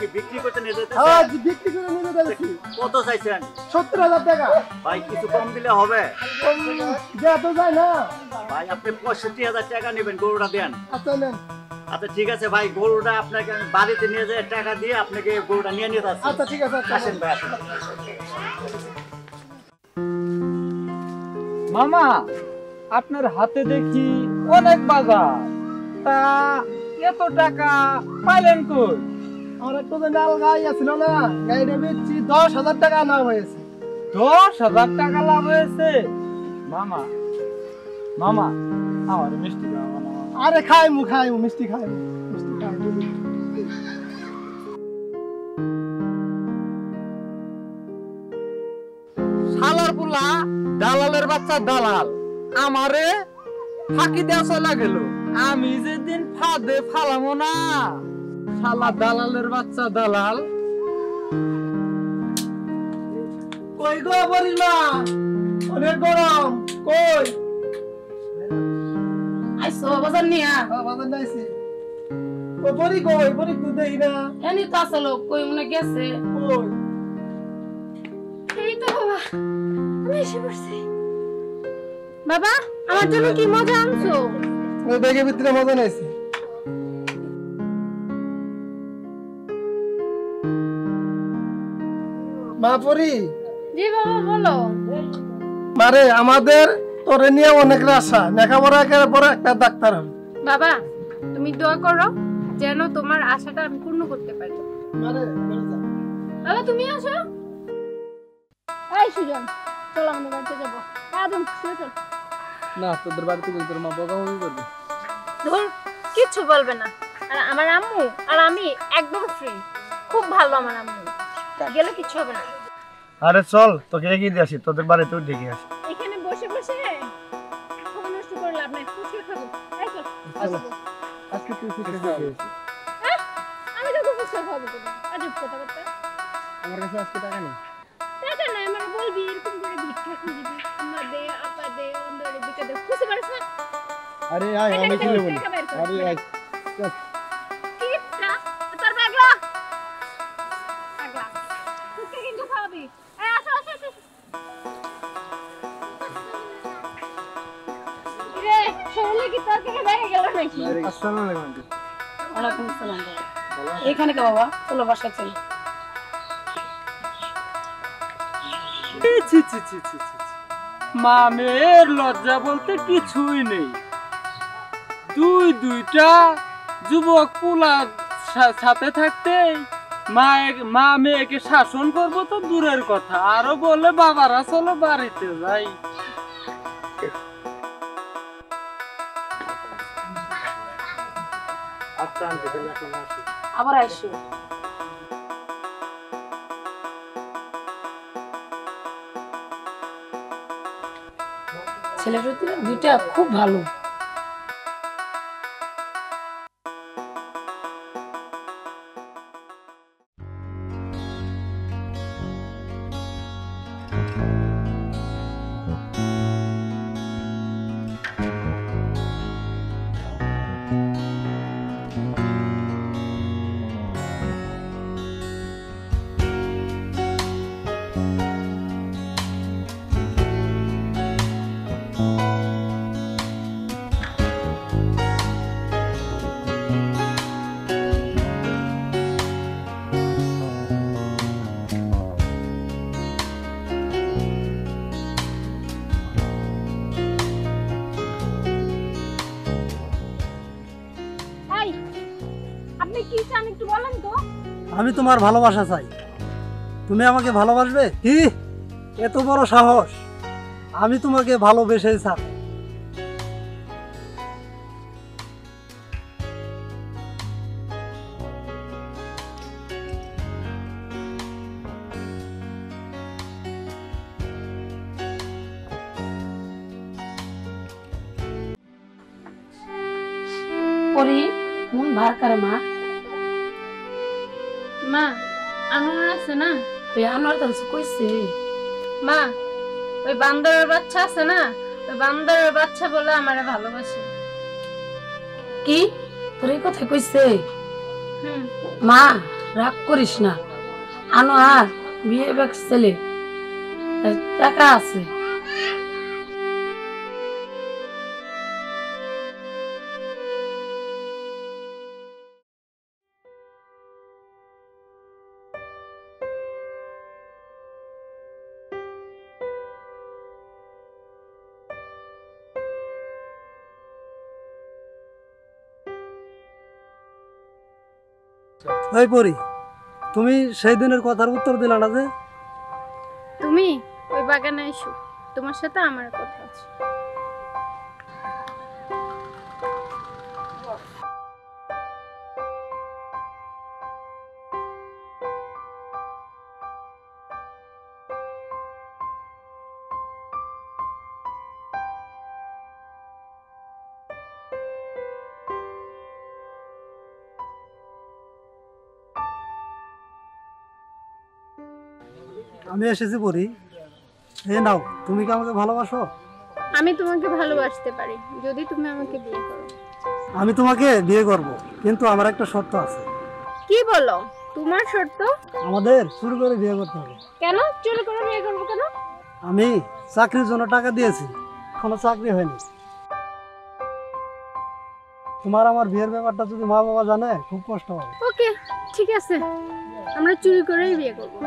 কি বিক্রি করতে নিয়ে যেতেছেন? হ্যাঁ বিক্রি করে নিয়ে যাচ্ছি। কত চাইছেন? 70,000 টাকা। ভাই কিছু কম দিলে হবে? দেয়া তো যায় না। ভাই আপনি 65,000 টাকা নেবেন, গরুটা দেন। আচ্ছা নেন। আচ্ছা ঠিক আছে ভাই, গরুটা আপনাকে আমি বাড়িতে নিয়ে যাই, টাকা দিয়ে আপনাকে গরুটা নিয়ে নিতে আসছি। আচ্ছা ঠিক আছে। আসেন ভাই আসেন। মামা আপনার হাতে দেখি অনেক বাজার, তা এত টাকা পাইলেন কই? আমার একটা যে নাল গাই আছিল না, গাইটা বেচছি 10,000 টাকা লাভ হয়েছে। 10,000 টাকা লাভ হয়েছে? মামা মামা আমার মিষ্টি দাও না। আরে খাইমু মিষ্টি খাইমু। শালার পুলা দালালের বাচ্চা দালাল আমারে ফাঁকি দেওয়া চলা গেল। আমি যেদিন ফাঁদে ফালামো না, শালা দালালের বাচ্চা দালাল। কই গো বরিমা, অনেক গরম। কই আইসো বাজার নিয়া বাজার নাইছি। ও বরি কই, বরি তো দেই না। এনি তো আসলো কই মনে গেছে। কই এই তো বাবা, আমি এসে পড়ছি। বাবা আমার জন্য কি মজা আনছো? ওই ব্যাগের ভিতরে মজা নাইছি। মা পরি। জি বাবা বলো। মারে আমাদের তোরে নিয়ে অনেক আশা, লেখাপড়া করে পরে একটা ডাক্তার হবে। বাবা তুমি দোয়া করো যেন তোমার আশাটা আমি পূর্ণ করতে পারি। মারে বাবা তুমি আসো। এই সুজন চলো আমাদের বাড়িতে যাবো। একদম চল। না তোদের বাড়িতে গেলে তোর মা বকাবকি করবে। ধর কিচ্ছু বলবে না। আর আমার আম্মু আর আমি একদম ফ্রি, খুব ভালো আমার আম্মু, গেলে কিচ্ছু হবে না। আরে চল তোকে এগিয়ে দিয়ে আসি, তোদের বাড়িতেও ডেকে আসি। এখানে বসে বসে সময় নষ্ট করে লাভ নাই, ফুচকা খাবো। এই চল। আজকে তুই কি খেয়েছিস? আমি তো ফুচকা খাবো তুমি আজব কথা বলতে। আমার কাছে আজকে টাকা নেই। টাকা নাই আমার বলবি, এরকম করে ভিক্ষা খুঁজবি, আম্মা দে আপা দে অন্ধরে ভিক্ষা দে, খুশি পারিস না? আরে আয় আমি কিনে বলি। আরে আয় চল। কিপটা তোর পাগলা পাগলা ফুচকা কিন্তু খাবি। এই আসো আসো আসো। রে শরীরে কি তোর থেকে ভেঙে গেল নাকি? আসসালামু আলাইকুম আন্টি। ওয়ালাইকুম আসসালাম। এখানে কে বাবা? চলো বাসা চলো। ছি ছি ছি ছি ছি ছি। মামের লজ্জা বলতে কিছুই নেই। দুইটা যুবক পুলার সাথে থাকতে মা মেয়েকে শাসন করবো তো দূরের কথা, আরো বলে বাবারা চলো বাড়িতে যাই। আচ্ছা আন্টি তুমি এখন আসি। আবার আইসো। ছেলেটা দুইটা খুব ভালো। আমি তোমার ভালোবাসা চাই, তুমি আমাকে ভালোবাসবে? কি এত বড় সাহস? আমি তোমাকে ভালোবেসে চাই। পরি মন ভার করে মা। মা আনোয়ার আছে না? ওই আনোয়ার তো কইছে মা ওই বান্দরের বাচ্চা আছে না, ওই বান্দরের বাচ্চা বলে আমারে ভালোবাসে। কি তোর এই কথা কইছে? মা রাগ করিস না, আনোয়ার বিয়ে বেক ছেলে, তার টাকা আছে। এই পরি, তুমি সেই দিনের কথার উত্তর দিলা না যে? তুমি ওই বাগানে এসো, তোমার সাথে আমার কথা আছে। আমি এসেছি পরি, এ নাও, তুমি কি আমাকে ভালোবাসো? আমি তোমাকে ভালোবাসতে পারি যদি তুমি আমাকে বিয়ে করো। আমি তোমাকে বিয়ে করব, কিন্তু আমার একটা শর্ত আছে। কি বলো? তোমার শর্ত? আমাদের চুরি করে বিয়ে করতে হবে। কেন চুরি করে বিয়ে করবো কেন? আমি চাকরির জন্য টাকা দিয়েছি, কোনো চাকরি হয়নি। তোমার আমার বিয়ের ব্যাপারটা যদি মা বাবা জানে খুব কষ্ট হবে। ওকে, ঠিক আছে, আমরা চুরি করেই বিয়ে করবো।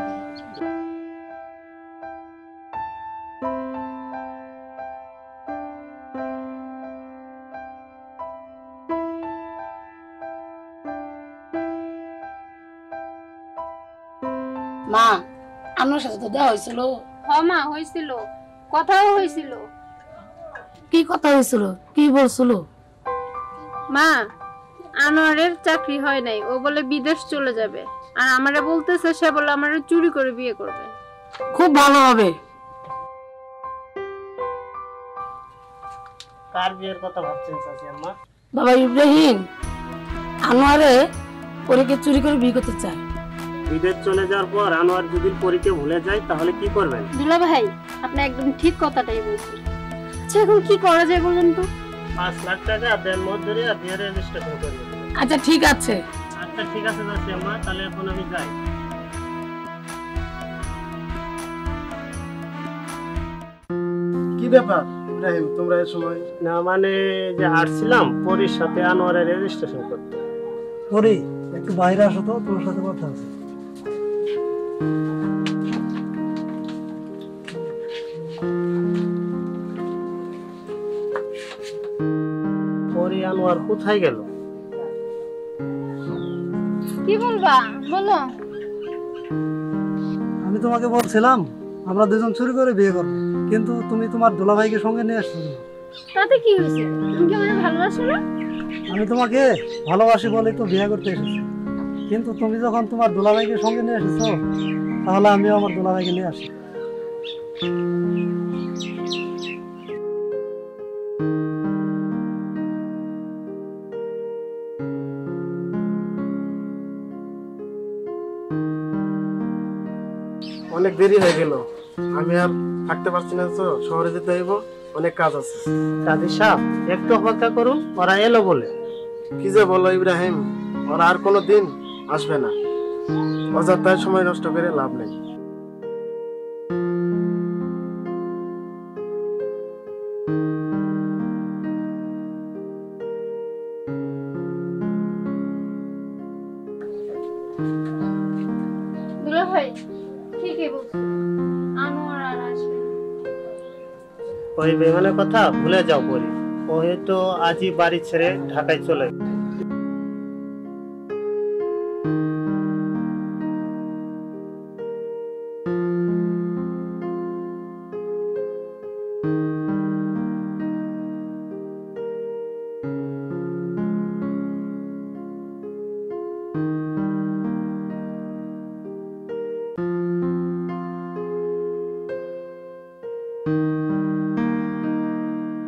মা, আনোয়ার সাথে তো দেওয়া হয়েছিল। মা হয়েছিল, কথাও হয়েছিল। কি কথা হয়েছিল, কি বলছিল? মা, আনোয়ারের চাকরি হয় নাই, ও বলে বিদেশ চলে যাবে, আর আমারে বলতেছে সে বলে আমারে চুরি করে বিয়ে করবে। খুব ভালো হবে। কার বিয়ের কথা ভাবছেন চাচি আম্মা? বাবা ইব্রাহিম আনোয়ারে পরীকে চুরি করে বিয়ে করতে চায়। বিদেশ চলে যাওয়ার পর আনোয়ার যদি পরীকে ভুলে যায় তাহলে কি করবেন? দুলা ভাই, আপনি একদম ঠিক কথাটাই বলছেন। আচ্ছা, এখন কি করা যায় বলুন তো? 5 লাখ টাকা দেন মজুরি আর বিয়ের রেজিস্ট্রেশন করবেন। আচ্ছা ঠিক আছে। আচ্ছা ঠিক আছে চাচি আম্মা, তাহলে এখন আমি যাই। কি ব্যাপার ইব্রাহিম, তোমরা এই সময়? না মানে যে আসছিলাম পরীর সাথে আনোয়ারের রেজিস্ট্রেশন করতে। পরি, একটু বাইরে আসো তো, তোর সাথে কথা আছে। পরী আনোয়ার কোথায় গেল? কি বলবা বলো। আমি তোমাকে বলছিলাম আমরা দুজন চুরি করে বিয়ে করবো, কিন্তু তুমি তোমার দুলাভাইকে সঙ্গে নিয়ে আসছো। তাতে কি হয়েছে? তুমি কি আমাকে ভালোবাসো না? আমি তোমাকে ভালোবাসি বলেই তো বিয়ে করতে এসেছি, কিন্তু তুমি যখন তোমার দুলাভাইকে সঙ্গে নিয়ে এসেছো, তাহলে আমিও আমার দুলাভাইকে নিয়ে আসি। অনেক দেরি হয়ে গেল, আমি আর থাকতে পারছি না, তো শহরে যেতে হইব, অনেক কাজ আছে। কাজী সাহেব একটু অপেক্ষা করুন, ওরা এলো বলে। কি যে বলো ইব্রাহিম, ওরা আর কোনো দিন আসবে না, অযথায় সময় নষ্ট করে লাভ নেই। দুলা ভাই ঠিকই বলছো, আনোয়ার আর আসবে না। ওই বেমানের কথা ভুলে যাও পরী, ও হয়তো আজই বাড়ি ছেড়ে ঢাকায় চলে গেছে।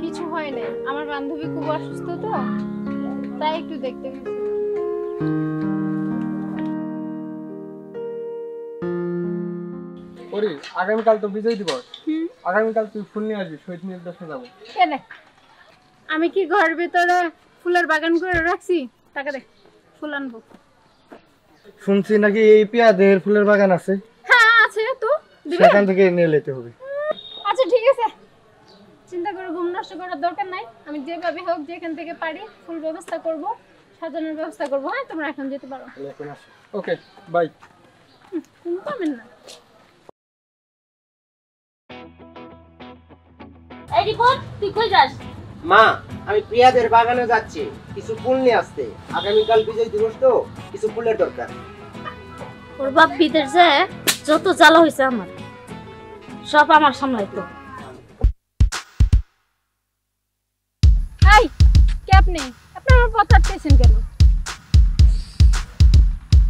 কিছু হয় না, আমার বান্ধবী খুব অসুস্থ তো, তাই একটু দেখতে গেছি। ওরে আগামীকাল তো বিজয় দিবস, আগামীকাল তুই ফুল নিয়ে আসবি, শহীদ মিনার দেখতে যাবো। কেনে, আমি কি ঘরের ভিতরে ফুলের বাগান করে রাখছি? টাকা দে, ফুল আনবো। শুনছি নাকি এই পেঁয়াজের ফুলের বাগান আছে, হ্যাঁ আছে তো, দিবে? সেখান থেকে নিয়ে যেতে হবে। আচ্ছা ঠিক আছে, চিন্তা করে ঘুম নষ্ট করার দরকার নাই। আমি যেভাবে হোক যেখান থেকে পারি ফুল ব্যবস্থা করব, সাজানোর ব্যবস্থা করব। হ্যাঁ তোমরা এখন যেতে পারো। Okay bye. তুমি পাবেন না। এই রিপোর্ট, তুই কই যাস? মা, আমি পেঁয়াজের বাগানে যাচ্ছি কিছু ফুল নিয়ে আসতে। আগামীকাল বিজয় দিবস তো, কিছু ফুলের দরকার। ওর বাপ বিদের যে যত জ্বালা হয়েছে আমার, সব আমার সামলাইতো। এই কে আপনি? আপনি আমার পথ আটকেছেন কেন?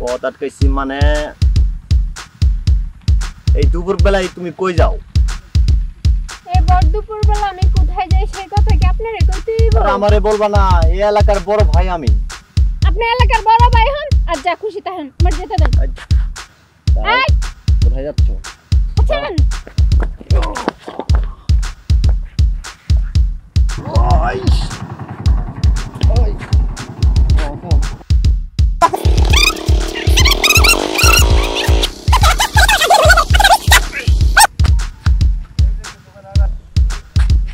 পথ আটকাইছি মানে এই দুপুর বেলায় তুমি কই যাও? এই বড় দুপুর বেলা আমি কোথায় যাই সেই কথা কি আপনারে কইতেই আর বল? আমারে বলবা না, এই এলাকার বড় ভাই আমি। আপনি এলাকার বড় ভাই হন আর যা খুশি তা হন, আমার যেতে দেন। এই কোথায় যাচ্ছ? চলেন।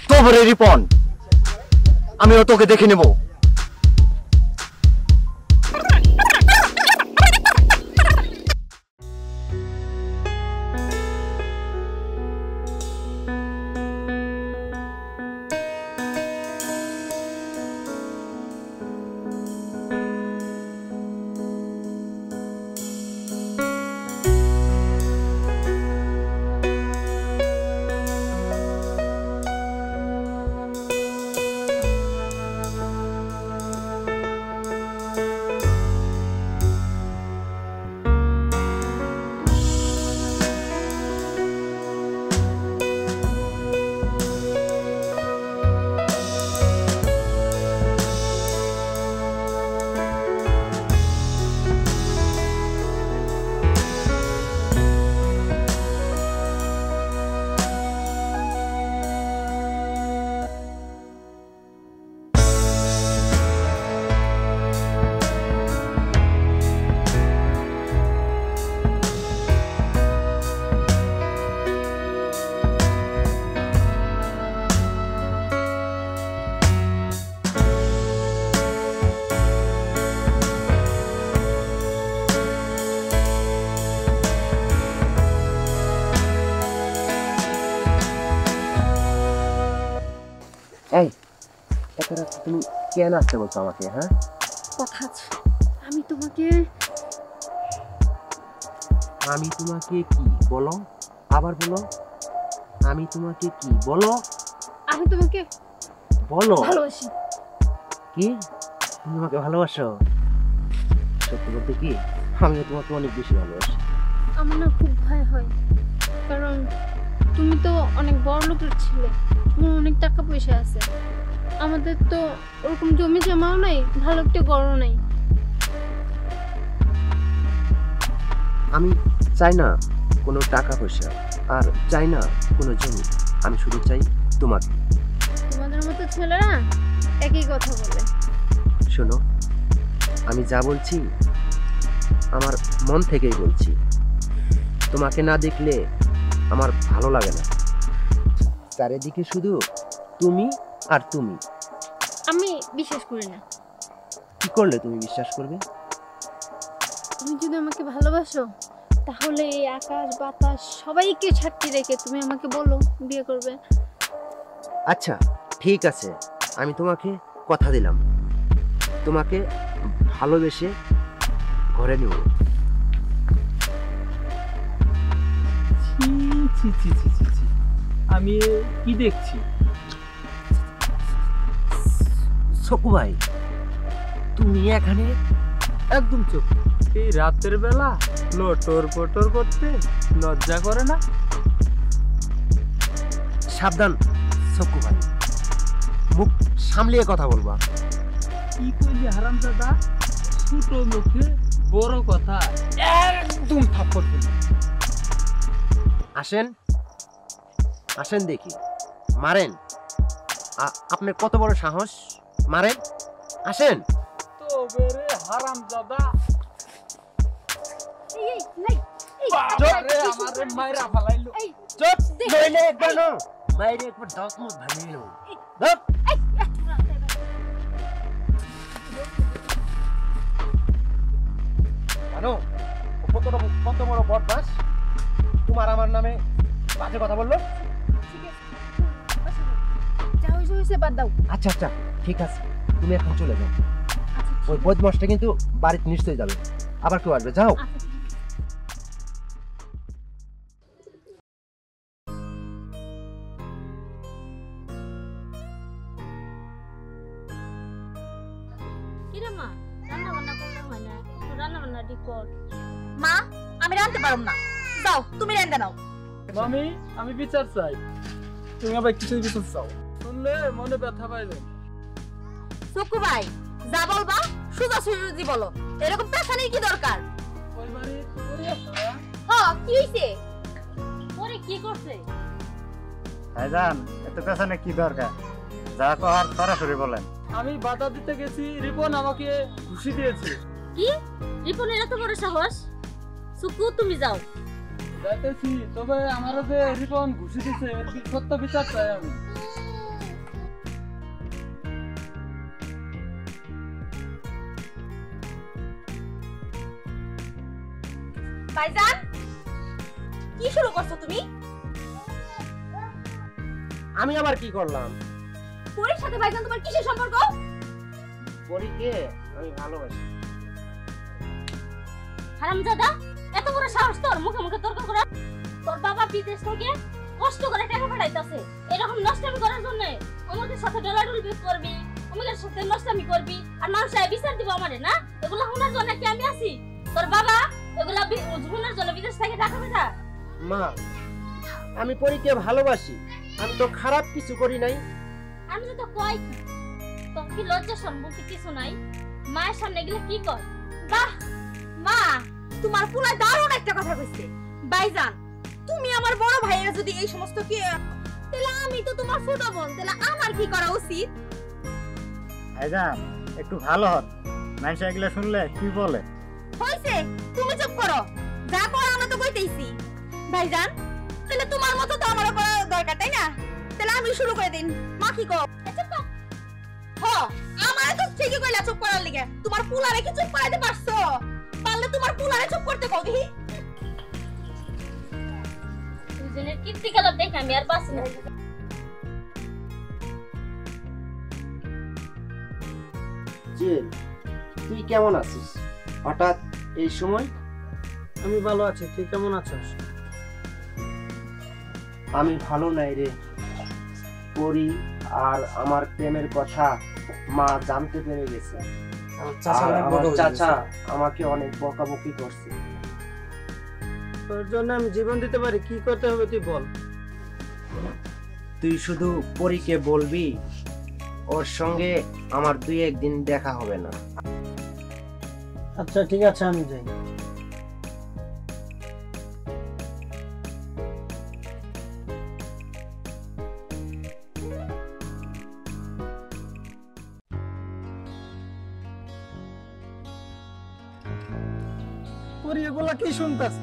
তোরে রিপন, আমিও তোকে দেখে নেব। এই এত রাতে তুমি কেন আসতে বলছো আমাকে? হ্যাঁ, কথা আছে, আমি তোমাকে কি বলো? আবার বলো, আমি তোমাকে কি বলো? আমি তোমাকে বলো ভালোবাসি। কি? তুমি আমাকে ভালোবাসো? সত্যি বলতে কি, আমিও তোমাকে অনেক বেশি ভালোবাসি। আমার না খুব ভয় হয়, কারণ তুমি তো অনেক বড় লোকের ছেলে, তোমার অনেক টাকা পয়সা আছে। আমাদের তো ওরকম জমি জমাও নাই, ভালো একটা গড়ও নাই। আমি চাই না কোনো টাকা পয়সা, আর চাই না কোনো জমি। আমি শুধু চাই তোমাকে। তোমাদের মতো ছেলেরা একই কথা বলে। শোনো, আমি যা বলছি আমার মন থেকেই বলছি। তোমাকে না দেখলে আমার ভালো লাগে না। চারিদিকে শুধু তুমি আর তুমি। আমি বিশ্বাস করি না। কি করলে তুমি বিশ্বাস করবে? তুমি যদি আমাকে ভালোবাসো, তাহলে এই আকাশ বাতাস সবাইকে সাক্ষী রেখে তুমি আমাকে বলো বিয়ে করবে। আচ্ছা ঠিক আছে, আমি তোমাকে কথা দিলাম, তোমাকে ভালোবেসে ঘরে নেব। ছি ছি ছি ছি ছি, আমি কি দেখছি? সকু ভাই, তুমি এখানে? একদম চুপ। এই রাতের বেলা লটর পটর করতে লজ্জা করে না? সাবধান সকু ভাই, মুখ সামলিয়ে কথা বলবা। কি কইলি হারামজাদা? ছোট মুখে বড় কথা, একদম থাপ্পড় দিলি। আসেন আসেন দেখি, মারেন। আপনার কত বড় সাহস, মারেন, আসেন। তবে রে হারামজাদা, আরে আমারে মাইরা ফালাইলো চুপ নইলে কেন বাইরে একবার 10 মিনিট ভাঙিয়ে নেব ধপ জানো কত বড় বদমাস তোমার আমার নামে বাজে কথা বললো আচ্ছা আচ্ছা ঠিক আছে তুমি এখন চলে যাও ওই বদমাসটা কিন্তু বাড়িতে নিশ্চয়ই যাবে আবার কেউ আসবে যাও মা আমি রাঁধতে পারব না যাও তুমি রাঁধতে নাও মামি আমি বিচার চাই তুমি আবার কিছু বিচার চাও শুনলে মনে ব্যথা পাইবে সুকু ভাই যা বলবা সোজা সুজি বলো এরকম পেছানি কি দরকার ওই বাড়ি পড়ে আছে না হ্যাঁ কি হইছে ওরে কি করছে ভাইজান এত পেছনে কি দরকার যা কর সরাসরি বলেন আমি বাধা দিতে গেছি রিপন আমাকে ঘুষি দিয়েছে কি রিপনের এত বড় সাহস সুকু তুমি যাও যাইতেছি তবে আমার যে রিপন ঘুষি দিছে এর সত্য বিচার চাই আমি ভাইজান কি শুরু করছো তুমি আমি আবার কি করলাম পরীর সাথে ভাইজান তোমার কিসের সম্পর্ক পরীকে আমি ভালোবাসি হারামজাদা এত বড় সাহস তোর মুখে মুখে তর্ক করা তোর বাবা বিদেশ থেকে কষ্ট করে টাকা পাঠাইতাছে এরকম নষ্টামি করার জন্য আমাদের সাথে ডলাডুল করবি আমাদের সাথে নষ্টামি করবি আর মানুষ বিচার দিব আমারে না এগুলো শোনার জন্য কি আমি আছি তোর বাবা এগুলো শোনার জন্য বিদেশ থেকে টাকা পাঠা মা আমি পরীকে ভালোবাসি আমি তো খারাপ কিছু করি নাই আমি তো কই তোর কি লজ্জা সম্পর্ক কিছু নাই মায়ের সামনে গেলে কি কর বাহ মা তোমার পুরা দারুণ একটা কথা কইছে ভাইজান তুমি আমার বড় ভাইয়ের যদি এই সমস্ত কি তাহলে আমি তো তোমার ছোট বোন তাহলে আমার কি করা উচিত ভাইজান একটু ভালো হন মানুষ এগুলো শুনলে কি বলে হইছে তুমি চুপ করো যা করো আমরা তো কইতেইছি ভাইজান তাহলে তোমার মতো তো আমারও করা দরকার তাই না তাহলে আমি শুরু করে দিন মা কি কও চুপ কর আমারে তো ঠিকই কইলা চুপ করার লিগে তোমার পুলারে কি চুপ করাইতে পারছো পারলে তোমার পুলারে চুপ করতে কও দেখি দুজনের কীর্তিকলা দেখে আমি আর বাঁচি না জিল তুই কেমন আছিস হঠাৎ এই সময় আমি ভালো আছি তুই কেমন আছিস আমি ভালো নাই রে পরি আর আমার প্রেমের কথা মা জানতে পেরে গেছে আমার চাচা আমাকে অনেক বকাবকি করছে তোর জন্য আমি জীবন দিতে পারি কি করতে হবে তুই বল তুই শুধু পরীকে বলবি ওর সঙ্গে আমার 2-1 দিন দেখা হবে না আচ্ছা ঠিক আছে আমি যাই পরি এগুলা কি শুনতাস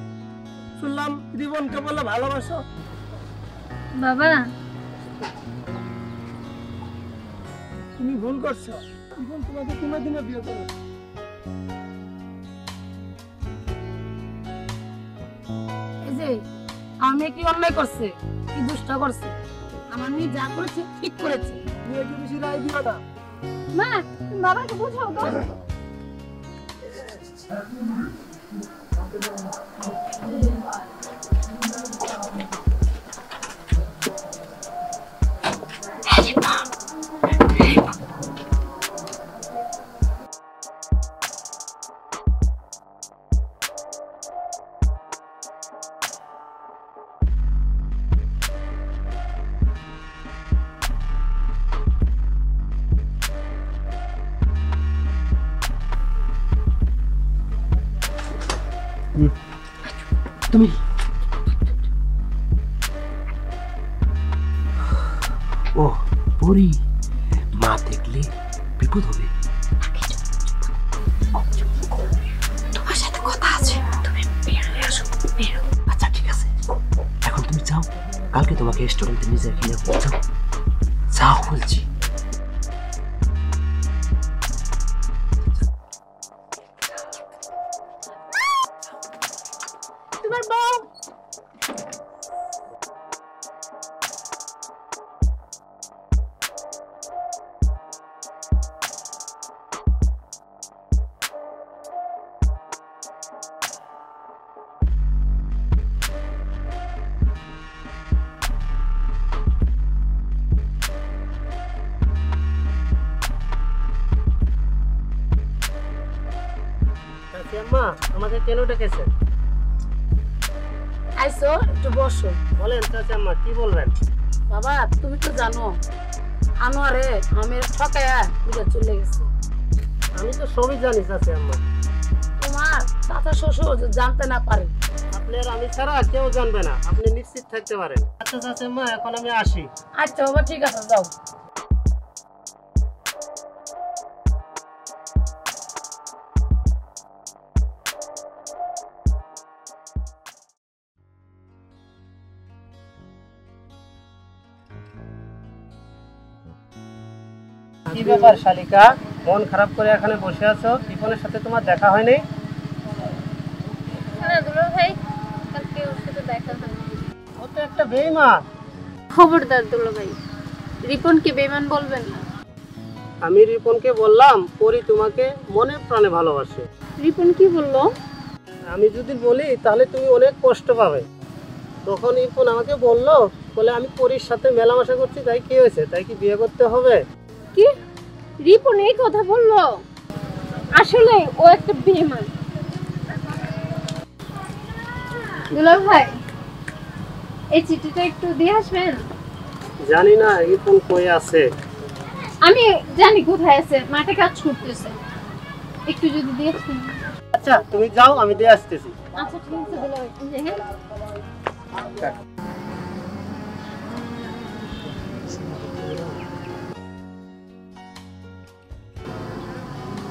শুনলাম জীবনকে বলে ভালোবাসো বাবা তুমি ভুল করছো জীবন তোমাকে কোনোদিনও বিয়ে করো এই যে আমি কি অন্যায় করছে কি দুষ্ট করছে আমার মেয়ে যা করেছে ঠিক করেছে তুমি একটু বেশি রায় দিও না মা বাবাকে বুঝাও তো তুমি ও পরি মা দেখলে বিপদ হবে তোমার সাথে কথা আছে তুমি তুমি যাও, কালকে তোমাকে রেস্টুরেন্টে নিয়ে যাই, খেলে যাও যাও বলছি। তোমার বউ আম্মা আমাকে কেন ডেকেছেন? আইসো একটু বসো। বলেন চাচি আম্মা, কি বলবেন? বাবা তুমি তো জানো আনোয়ারে আমি ঠকায়া বিদেশ চলে গেছে। আমি তো সবই জানি চাচি আম্মা। তোমার চাচা শ্বশুর জানতে না পারে। আপনি আর আমি ছাড়া কেউ জানবে না, আপনি নিশ্চিত থাকতে পারেন। আচ্ছা চাচি আম্মা, এখন আমি আসি। আচ্ছা বাবা ঠিক আছে, যাও। কি ব্যাপার শালিকা, মন খারাপ করে এখানে বসে আছো? টিফনের সাথে তোমার দেখা হয়নি? না দুলা ভাই, কালকে ওর সাথে দেখা হয়নি। ও তো একটা বেঈমান। খবরদার দুলা ভাই, রিপনকে বেঈমান বলবেন না। আমি রিপনকে বললাম পরি তোমাকে মনে প্রাণে ভালোবাসে। রিপন কি বললো? আমি যদি বলি তাহলে তুমি অনেক কষ্ট পাবে। তখন রিপন আমাকে বললো, বলে আমি পরির সাথে মেলামেশা করছি, তাই কি হয়েছে, তাই কি বিয়ে করতে হবে? কি রিপন এই কথা বললো? আসলে ও একটা বেঈমান। দুলা ভাই, এই চিঠিটা একটু দিয়ে আসবেন। জানি না রিপন কই আছে। আমি জানি কোথায় আছে, মাঠে কাজ করতেছে। একটু যদি দিয়ে আসবেন। আচ্ছা তুমি যাও, আমি দিয়ে আসতেছি। আচ্ছা ঠিক আছে দুলা ভাই, এই যে, হ্যাঁ।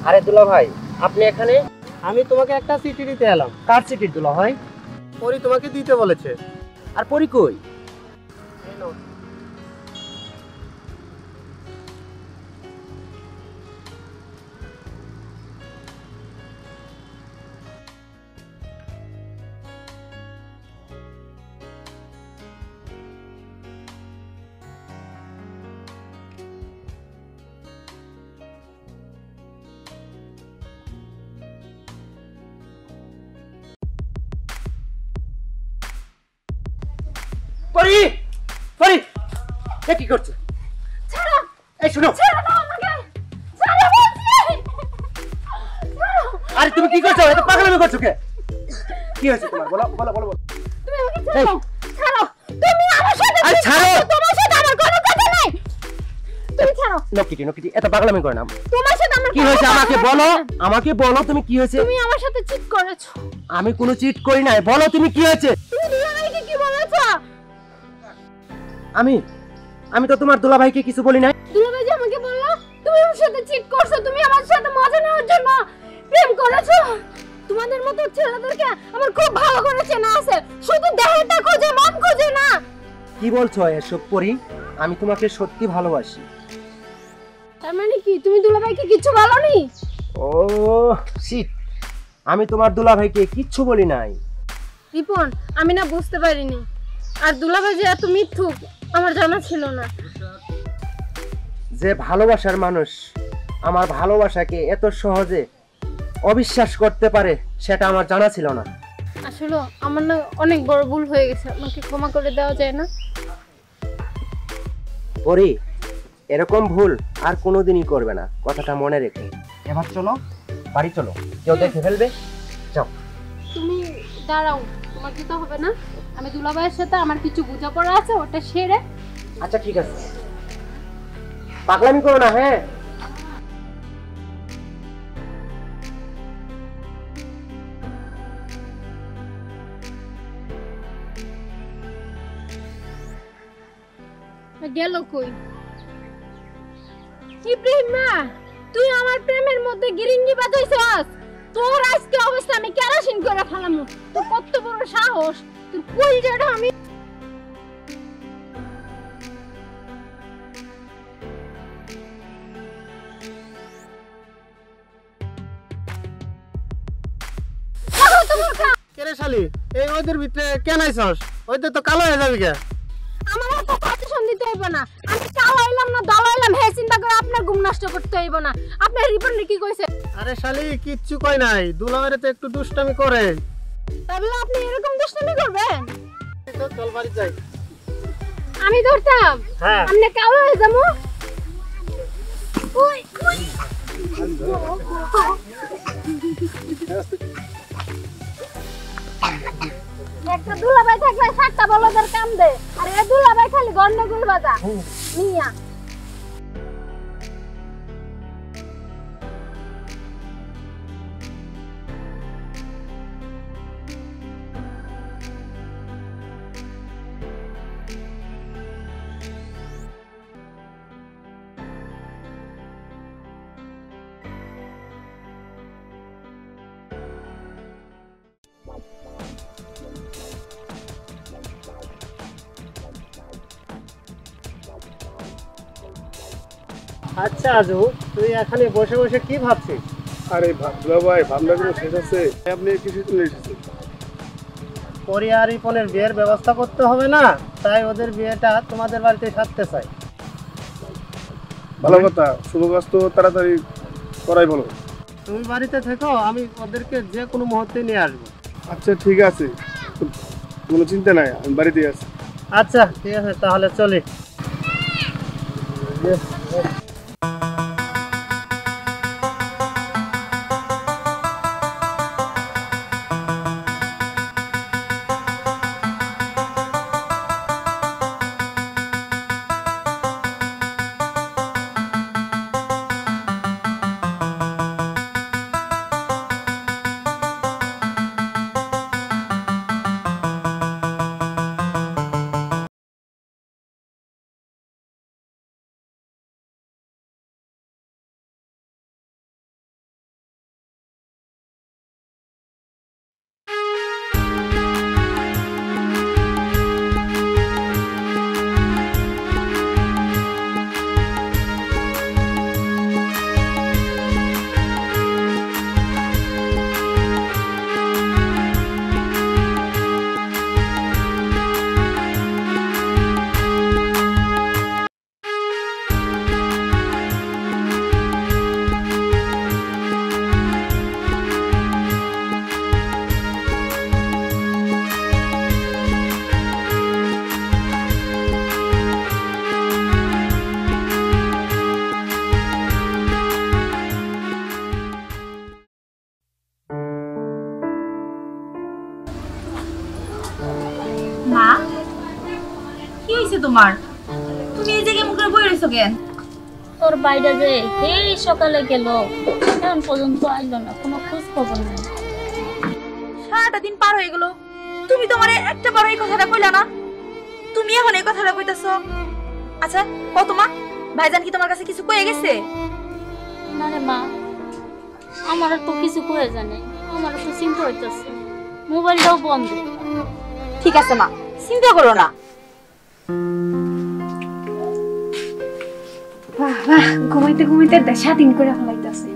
আরে দুলা ভাই, আপনি এখানে? আমি তোমাকে একটা চিঠি দিতে এলাম। কার চিঠি দুলা ভাই? পরি তোমাকে দিতে বলেছে। আর পরি কই? পরি, পরি, এ কি করছো? ছাড়ো, এই শুনো। ছাড়ো না আমাকে, ছাড়ো বলছি। ছাড়ো। আরে তুমি কি করছো? এত পাগলামি করছো কে? কি হয়েছে তোমার? বলো বলো বলো। তুমি আমাকে ছাড়ো, ছাড়ো। তুমি আমার সাথে আরে ছাড়ো। তোমার সাথে আমার কোনো কথা নাই। তুমি ছাড়ো। নকিটি নকিটি, এত পাগলামি করে না। তোমার সাথে আমার কি হয়েছে আমাকে বলো, আমাকে বলো তুমি কি হয়েছে? তুমি আমার সাথে চিট করেছো। আমি কোনো চিট করি নাই, বলো তুমি কি হয়েছে? তুমি দুলাভাইকে কি বলেছো? আমি তো তোমার দুলাভাইকে কিছু বলি নাই। দুলাভাই যে আমাকে বললো তুমি ওর সাথে চিট করছো, তুমি আমার সাথে মজা নেওয়ার জন্য প্রেম করেছো। তোমাদের মতো ছেলেদেরকে আমার খুব ভালো করে চেনা আছে, শুধু দেহটা খোঁজে, মন খোঁজে না। কি বলছো এসব পরি? আমি তোমাকে সত্যি ভালোবাসি। তার মানে কি তুমি দুলাভাইকে কিছু বলনি? ও শিট, আমি তোমার দুলাভাইকে কিচ্ছু বলি নাই। রিপন, আমি না বুঝতে পারিনি। আর দুলাভাই যে এত মিথ্যুক আমার জানা ছিল না। যে ভালোবাসার মানুষ আমার ভালোবাসাকে এত সহজে অবিশ্বাস করতে পারে সেটা আমার জানা ছিল না। আসলে আমার না অনেক বড় ভুল হয়ে গেছে, আমাকে ক্ষমা করে দেওয়া যায় না? পরি, এরকম ভুল আর কোনোদিনই করবে না, কথাটা মনে রেখে। এবার চলো, বাড়ি চলো, কেউ দেখে ফেলবে। যাও। তুমি দাঁড়াও, তোমার যেতে হবে না। আমি দুলাভাইয়ের সাথে আমার কিছু বোঝাপড়া আছে, ওটা সেরে। আচ্ছা ঠিক আছে, পাগলামি করো না। হ্যাঁ গেল কই? ইব্রাহিমা, তুই আমার প্রেমের মধ্যে গিরিঙ্গি বাজাইছস। তোর আজকে অবস্থা আমি কেরাসিন করে ফেলামু। তোর কত বড় সাহস, তোর কলজাটা আমি শালি, এই ওদের ভিতরে কেন আইছস? ওইতে তো কালো হয়ে যাবি কে? আমার তো পারমিশন দিতে হইব না। আমি চালাইলাম না দালাইলাম হে চিন্তা করে আপনার ঘুম নষ্ট করতে হইব না। আপনার রিপোর্টে কি কইছে? আরে শালি কিচ্ছু কই নাই, দুলাভাইরে তো একটু দুষ্টামি করে। তাহলে আপনি এরকম দুষ্টামি করবেন? তো চল বাড়ি যাই। আমি ধরতাম। হ্যাঁ। আপনি কালো হয়ে যাবো। ওই ওই একটা দুলাভাই থাকলে সাতটা বলদের কাম দে, আর এই দুলাভাই খালি গন্ডগোল বাজা মিয়া। আচ্ছা আজু, তুই এখানে বসে বসে কি ভাবছিস? আরে ভাই ভাবনা কোনো শেষ আছে? আপনি কিছু চলে এসেছেন। পরি আর রিপনের বিয়ের ব্যবস্থা করতে হবে না, তাই ওদের বিয়েটা তোমাদের বাড়িতে সারতে চাই। ভালো কথা, শুভ কাজ তো তাড়াতাড়ি করাই ভালো। তুমি বাড়িতে থেকো, আমি ওদেরকে যে কোনো মুহূর্তে নিয়ে আসবো। আচ্ছা ঠিক আছে, কোনো চিন্তা নাই, আমি বাড়িতেই আছি। আচ্ছা ঠিক আছে, তাহলে চলি। মা, কি হয়েছে তোমার? তুমি এই জায়গায় মুখ করে বই রইছো কেন? তোর বাইরে যে এই সকালে গেল, এখন পর্যন্ত আইলো না, কোনো খোঁজ খবর নেই। সারাটা দিন পার হয়ে গেল, তুমি তো আমারে একটা বার এই কথাটা কইলা না। তুমি এখন এই কথাটা কইতাছো? আচ্ছা কত মা, ভাইজান কি তোমার কাছে কিছু কয়ে গেছে? না রে মা, আমার তো কিছু কয়ে জানে, আমার তো চিন্তা হইতেছে, মোবাইলটাও বন্ধ। ঠিক আছে মা, চিন্তা করো না। বাহ বাহ, ঘুমাইতে ঘুমাইতে স্বাধীন করে ফেলাইতেছে।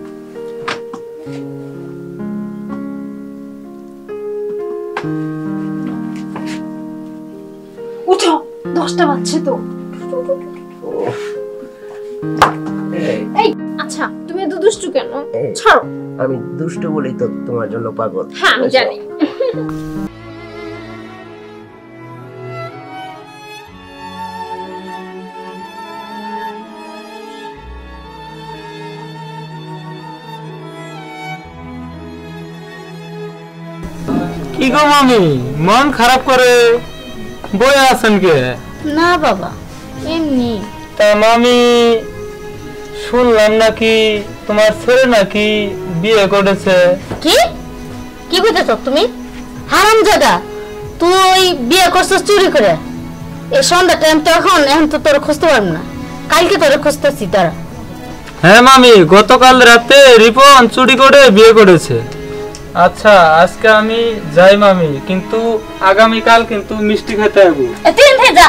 উঠো, 10টা বাজছে তো। এই আচ্ছা, তুমি এত দুষ্টু কেন? ছাড়ো। আমি দুষ্ট বলেই তো তোমার জন্য পাগল। হ্যাঁ আমি জানি। কি গো মামি, মন খারাপ করে বয়ে আছেন কে? না বাবা, এমনি। তা মামি, শুনলাম নাকি তোমার ছেলে নাকি বিয়ে করেছে। কি কি কইতেছ তুমি? হারামজাদা, তুই বিয়ে করছিস চুরি করে। এই সন্ধ্যা টাইম তো এখন তো তোর খুঁজতে পারবো না, কালকে তোর খুঁজতেছি। তারা হ্যাঁ মামি, গতকাল রাতে রিপন চুরি করে বিয়ে করেছে। আচ্ছা আজকে আমি যাই মামি, কিন্তু আগামীকাল কিন্তু মিষ্টি খেতে আসবো। যা।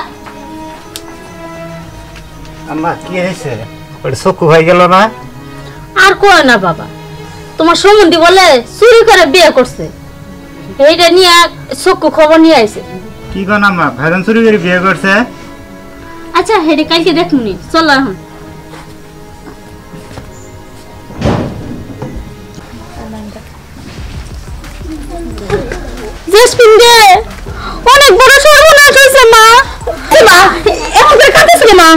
আম্মা কি হয়েছে? ওটা চক্ষু হয়ে গেল না? আর কয় না বাবা, তোমার সম্বন্ধী বলে চুরি করে বিয়ে করছে। এইটা নিয়ে চক্ষু খবর নিয়ে আইছে। কি কোন আম্মা ভাইজান চুরি করে বিয়ে করছে? আচ্ছা হেডে কালকে দেখুনি, চল এখন। জেসমিন রে, অনেক বড় সর্বনাশ হয়েছে মা। মা এখন কাঁদতেছিল মা।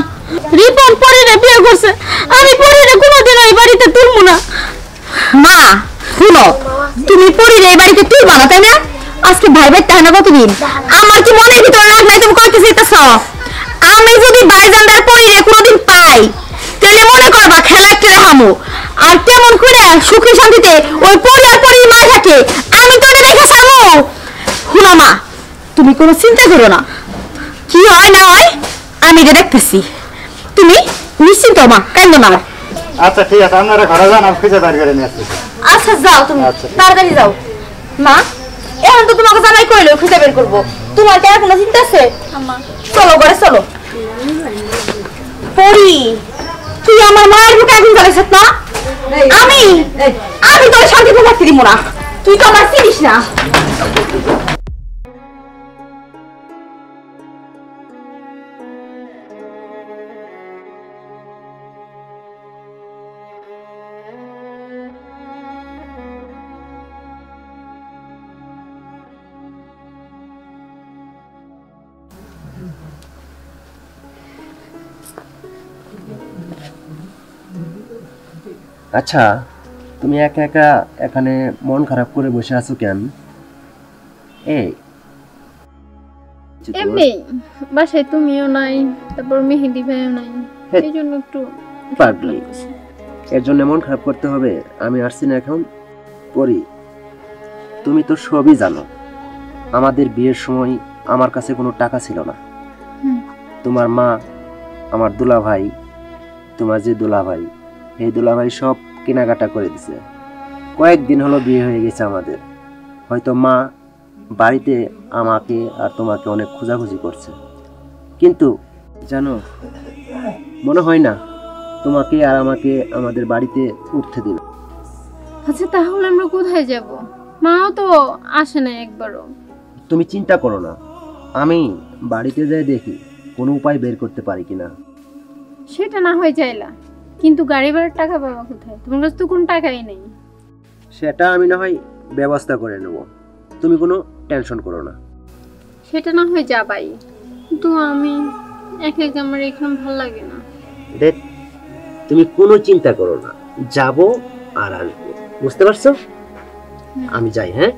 রিপন পরিরে বিয়ে করছে, আমি পরিরে কোনোদিন এই বাড়িতে তুলবো না। মা শুনো, তুমি পরিরে এই বাড়িতে তুলবা না তাই না? আজকে ভাই ভাই তাই না কতদিন, আমার কি মনের ভিতরে রাগ নাই? তুমি কইতে চাইতেছ আমি যদি ভাইজানদার পরিরে কোনোদিন পাই তাহলে মনে করবা খেলা একটা হামু, আর কেমন করে সুখী শান্তিতে ওই পরিবার পরি মা থাকে আমি তো এটা দেখে সামু। শুনো মা, তুমি কোনো চিন্তা করো না, কি হয় না হয় আমি এটা দেখতেছি। তুমি নিশ্চিন্ত মা, কান্দো না। আচ্ছা ঠিক আছে, আপনারা ঘরে যান, আমি খুঁজে বের করে নিয়ে আসছি। আচ্ছা যাও, তুমি তাড়াতাড়ি যাও। মা এখন তো তোমাকে জানাই কইলো খুঁজে বের করবো, তোমার কি আর কোনো চিন্তা আছে? চলো ঘরে চলো। পরি তুই আমার মায়ের বুকে আগুন জ্বালাইছ না? আমি আমি তোর শান্তিতে থাকতে দিব না, তুই তো আমার চিনিস না। আচ্ছা তুমি একা একা এখানে মন খারাপ করে বসে আছো কেন? এই এমনি বাসায় তুমিও নাই, তারপর মেহেদি ভাইও নাই, এই জন্য একটু পাগলি, এর জন্য মন খারাপ করতে হবে? আমি আসছি না এখন। পরি তুমি তো সবই জানো, আমাদের বিয়ের সময় আমার কাছে কোনো টাকা ছিল না। তোমার মা, আমার দুলা ভাই, তোমার যে দুলা ভাই, এই দুলা ভাই সব কেনাকাটা করে দিছে। কয়েকদিন হলো বিয়ে হয়ে গেছে আমাদের, হয়তো মা বাড়িতে আমাকে আর তোমাকে অনেক খোঁজাখুঁজি করছে, কিন্তু জানো মনে হয় না তোমাকে আর আমাকে আমাদের বাড়িতে উঠতে দিল। আচ্ছা তাহলে আমরা কোথায় যাব? মাও তো আসে না একবারও। তুমি চিন্তা করো না, আমি বাড়িতে যাই দেখি কোনো উপায় বের করতে পারি কিনা। সেটা না হয় চাইলা, কিন্তু গাড়ি ভাড়ার টাকা পাবা কোথায়? তোমার কাছে তো কোনো টাকাই নেই। সেটা আমি না হয় ব্যবস্থা করে নেব, তুমি কোনো টেনশন করো না। সেটা না হয় যাবাই, কিন্তু আমি একা একা আমার এখানে ভালো লাগে না। দেখ তুমি কোনো চিন্তা করো না, যাব আর আসবো, বুঝতে পারছো? আমি যাই। হ্যাঁ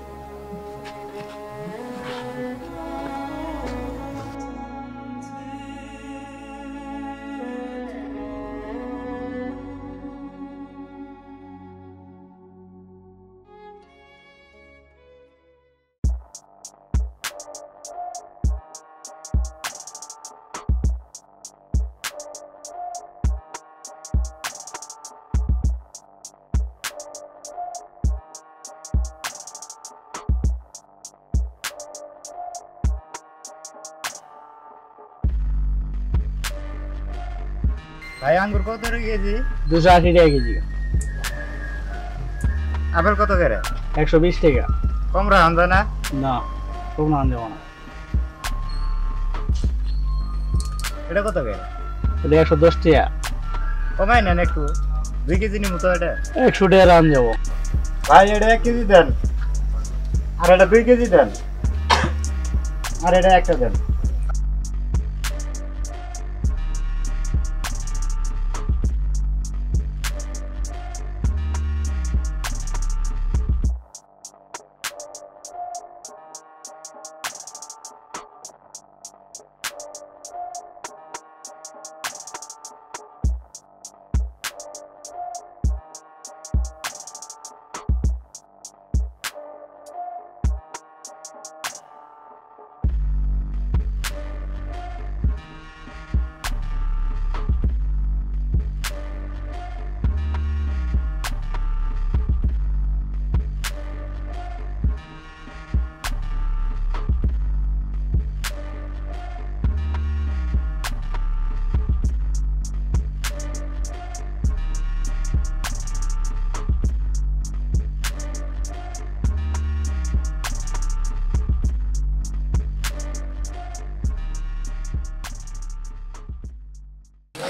ভাই আঙ্গুর কত করে কেজি? 280 টাকা কেজি। আপেল কত করে? 120 টাকা। কম রাখা যায় না? না কম না দেব না। এটা কত করে? এটা 110 টাকা। কমাই নেন একটু, 2 কেজি নিমু তো। এটা 100 টাকা রান যাব ভাই। এটা 1 কেজি দেন, আর এটা 2 কেজি দেন, আর এটা একটা দেন।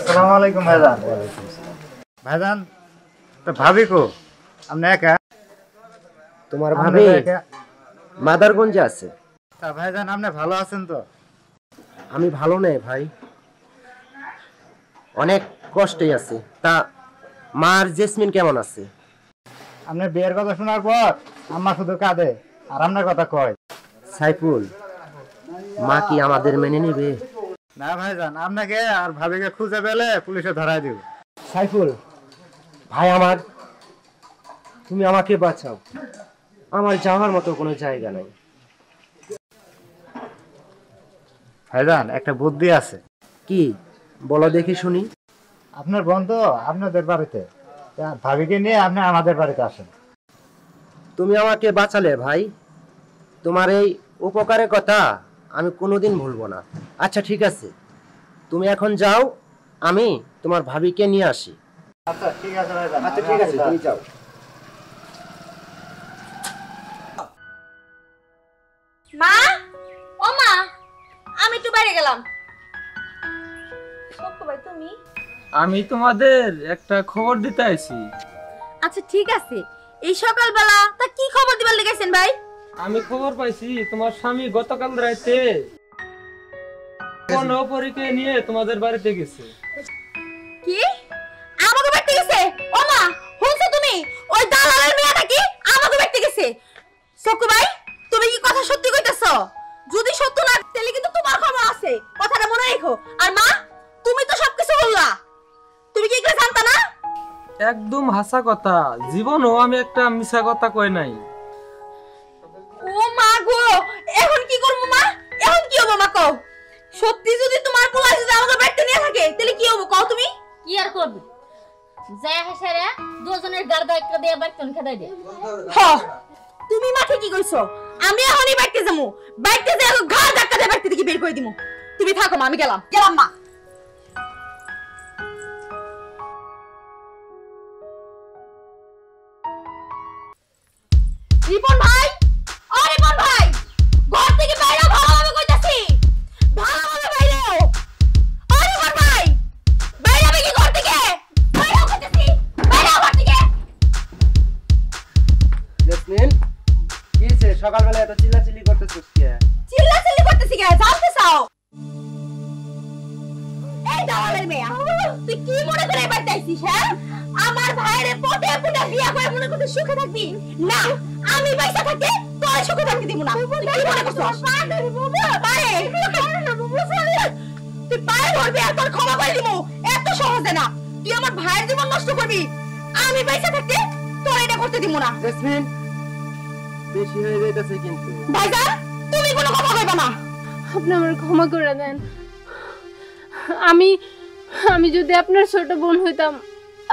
আসসালামু আলাইকুম ভাইজান। ভাইজান তো ভাবি কো? আপনি একা? তোমার ভাবি মাদারগঞ্জে আছে। তা ভাইজান আপনি ভালো আছেন তো? আমি ভালো নেই ভাই, অনেক কষ্টেই আছে। তা মার জেসমিন কেমন আছে? আপনার বিয়ের কথা শোনার পর আম্মা শুধু কাঁদে আর আপনার কথা কয়। সাইফুল, মা কি আমাদের মেনে নেবে? না ভাইজান, আপনাকে আর ভাবিকে খুঁজে পেলে পুলিশে ধরায় দিব। সাইফুল ভাই আমার, তুমি আমাকে বাঁচাও, আমার যাওয়ার মতো কোনো জায়গা নাই। ভাইজান একটা বুদ্ধি আছে। কি বলো দেখি শুনি। আপনার বোন তো আপনাদের বাড়িতে, তা ভাবিকে নিয়ে আপনি আমাদের বাড়িতে আসেন। তুমি আমাকে বাঁচালে ভাই, তোমার এই উপকারের কথা আমি কোনোদিন ভুলবো না। আচ্ছা ঠিক আছে, তুমি এখন যাও, আমি তোমার ভাবিকে নিয়ে আসি। আচ্ছা ঠিক আছে ভাইজান। আচ্ছা ঠিক আছে, তুমি যাও। মা, ও মা, আমি একটু বাইরে গেলাম। সত্য ভাই তুমি? আমি তোমাদের একটা খবর দিতে আইছি। আচ্ছা ঠিক আছে, এই সকালবেলা তা কি খবর দিবার লেগেছেন ভাই? আমি খবর পাইছি তোমার স্বামী গতকাল রাতে কোন পরীকে নিয়ে তোমাদের বাড়িতে গেছে। কি আমাকে বাড়িতে গেছে? ও মা, শুনছো তুমি? ওই দালালের মেয়ে নাকি আমাকে বাড়িতে গেছে? সকু ভাই, তুমি কি কথা সত্যি কইতেছো? যদি সত্য না তাহলে কিন্তু তোমার খবর আছে, কথাটা মনে রেখো। আর মা, তুমি তো সবকিছু বললা, তুমি কি এগুলো জানতা না? একদম হাসা কথা, জীবনও আমি একটা মিছা কথা কই নাই। ও মা গো, এখন কি করব মা? এখন কি হবে মা কও? সত্যি যদি তোমার পোলা যদি আমাকে বাড়িতে নিয়ে থাকে তাহলে কি হবে কও তুমি? কি আর করবি, যায় হাসারে দুজনের গাড়দা একটা দিয়ে বাইকন খেদাই দে। হ্যাঁ, তুমি মা ঠিকই কইছো। আমি এখনই বাড়িতে যাবো, বাড়িতে যাই ঘর ধাক্কা দিয়ে বাড়িতে থেকে বের করে দিমু। তুমি থাকো মা, আমি গেলাম মা। রিপন ভাই, ও রিপন ভাই, ঘর থেকে বাইরে ভালোভাবে কইতাছি, ভালোভাবে বাইরে। ও রিপন ভাই, বাইরে হবে কি ঘর থেকে? বাইরে কইতাছি, বাইরে ঘর থেকে। জেসমিন, কি হইছে? সকালবেলা এত চিল্লাচিল্লি করতেছিস কে? চিল্লাচিল্লি করতেছি কে? জানতে চাও? এই দালালের মেয়ে, তুই কি মনে করে বাড়িতে আইছিস? হ্যাঁ, আমার ভাইয়ের পটে পটে বিয়া করে মনে করতে সুখে থাকবি? না, আমি পয়সা থাকতে তোর সুখে থাকতে দিব না। তুই কি মনে করছিস? পায়ে তুই পায়ে ধরবি আর তোর ক্ষমা করে দিব, এত সহজে না। তুই আমার ভাইয়ের জীবন নষ্ট করবি, আমি পয়সা থাকতে তোর এটা করতে দিব না। জেসমিন, বেশি হয়ে যাইতেছে কিন্তু। ভাইজান, তুমি কোনো কথা কইবা না। আপনি আমার ক্ষমা করে দেন। আমি যদি আপনার ছোট বোন হইতাম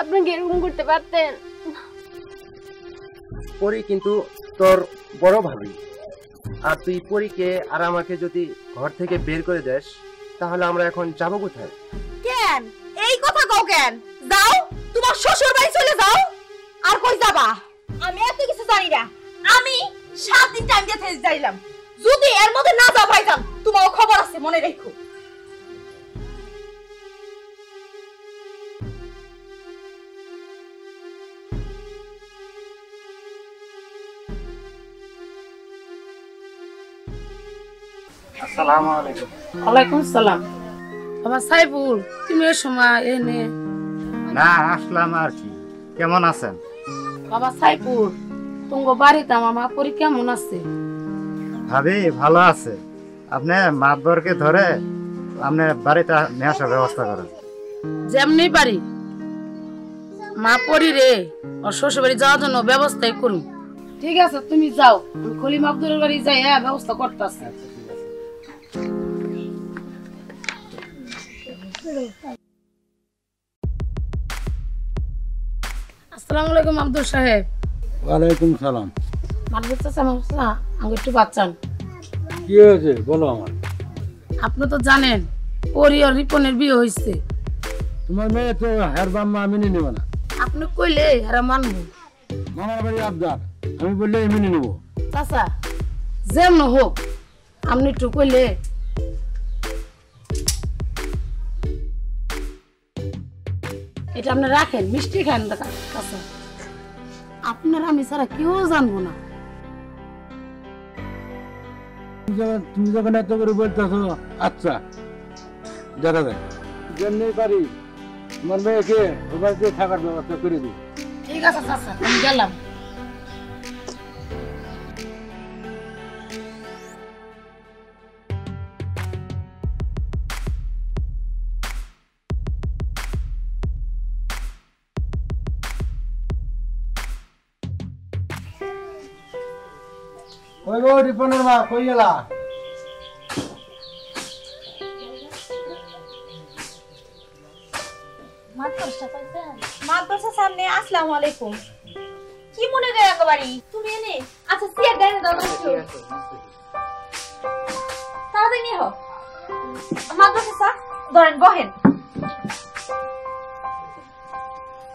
আপনাকে এরকম করতে পারতেন? পরি কিন্তু তোর বড় ভাবি, আর তুই পরীকে আর আমাকে যদি ঘর থেকে বের করে দেস তাহলে আমরা এখন যাবো কোথায়? কেন এই কথা কও কেন? যাও, তোমার শ্বশুর বাড়ি চলে যাও। আর কই যাবা? আমি এত কিছু জানি না। আমি 7 দিন টাইম দিয়ে যাইলাম, যদি এর মধ্যে না যাও ভাইজান, তোমার খবর আছে, মনে রেখো। আসসালামু আলাইকুম। ওয়ালাইকুম সালাম। বাবা সাইফুল, তুমি এই সময় এনে? না, আসলাম আর কি। কেমন আছেন? বাবা সাইফুল, তোমার বাড়িতে আমার পরি কেমন আছে? ভাবি ভালো আছে। আপনি মাতবরকে ধরে আপনি বাড়িতে নিয়ে আসার ব্যবস্থা করেন। যেমনি পারি মা পরি রে ওর শ্বশুর বাড়ি যাওয়ার জন্য ব্যবস্থাই করুন। ঠিক আছে, তুমি যাও, আমি খলিম আব্দুলের বাড়ি যাই ব্যবস্থা করতেছি। আসসালামু আলাইকুম আব্দুল সাহেব। ওয়ালাইকুম সালাম। মালগুলো চাচা আমাকে একটু বাচ্চান। কি হয়েছে বলো আমার। আপনি তো জানেন পরি আর রিপনের বিয়ে হয়েছে। তোমার মেয়ে তো হের বাম্মা মেনে নেবে না। আপনি কইলে এরা মানবো? মামার বাড়ি আবদার, আমি বললে মেনে নেবো। চাচা যেমন হোক আপনি একটু কইলে। এটা আপনি রাখেন, মিষ্টি খান কাছে। আপনার আমি ছাড়া কেউ জানবো না। তুমি যখন এত করে বলতেছো, আচ্ছা দেখা যায় যেমনি পারি তোমার মেয়েকে ও বাড়িতে থাকার ব্যবস্থা করে দিই। ঠিক আছে চাচা, আমি গেলাম। কই গো রিপনের মা, কই গেলা? মাদ্রাসার সামনে। আসসালামু আলাইকুম। কি মনে করে একেবারে তুমি এনে? আচ্ছা চেয়ার দেন দাও একটু তাড়াতাড়ি নিয়ে হও। মাদ্রাসা স্যার ধরেন বহেন।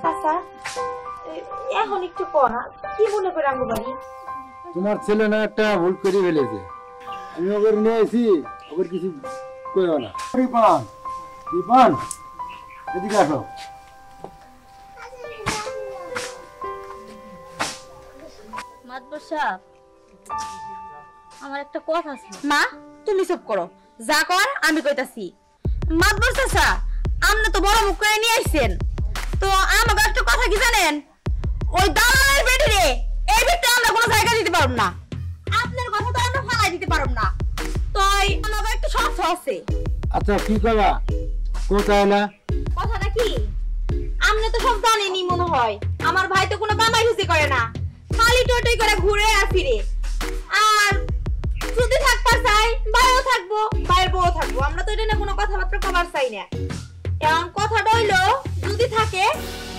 আচ্ছা এখন একটু পড়া কি মনে করে একেবারে? তোমার ছেলে না একটা ভুল করে ফেলেছে, আমি ওকে নিয়ে এসি, ওকে কিছু কইও না। রিপন, রিপন এদিকে আসো। মাদবর সাহেব আমার একটা কথা আছে। মা তুমি চুপ করো, যা কর আমি কইতাছি। মাদবর চাচা আপনি তো বড় মুখ করে নিয়ে আইছেন, তো আমাকে একটা কথা কি জানেন? ওই দালালের বেটি রে এই বেটি আমরা কোনো জায়গা দিতে পারব না। আপনার কথা তো আমরা ফালাই দিতে পারব না, তাই আমাকে একটু শর্ত আছে। আচ্ছা কি করা কোথায় না? কথাটা কি আপনি তো সব জানেনই মনে হয়। আমার ভাই তো কোনো কামাই খুশি করে না, খালি টোটোই করে ঘুরে আর ফিরে। আর যদি থাকতে চাই ভাইও থাকবো, ভাইয়ের বউ থাকবো, আমরা তো এটা নিয়ে কোনো কথাবার্তা কবার চাই না। এখন কথাটা হইলো যদি থাকে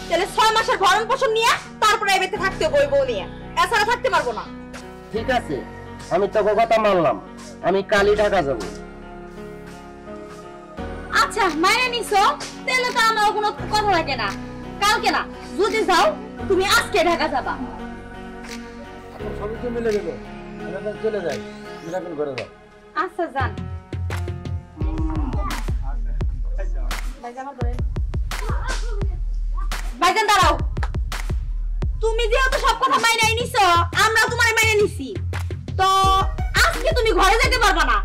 তাহলে 6 মাসের ভরণ পোষণ নিয়ে তারপরে এই বাড়িতে থাকতে বই বউ নিয়ে, এছাড়া থাকতে পারবো না। ঠিক আছে, আমি তো কথা মানলাম, আমি কালই ঢাকা যাব। আচ্ছা মাইনে নিছো, তাহলে তো আমার কোনো কথা থাকে না। কালকে না, যদি যাও তুমি আজকে ঢাকা যাবা। সবই তো মিলে গেল, চলে যাই, এখন করে দাও। আচ্ছা যান। ভাইজান দাঁড়াও, তুমি যেহেতু সব কথা মাইনে নিছো, আমরা তোমার মাইনে নিছি, তো আজকে তুমি ঘরে যেতে পারবা না।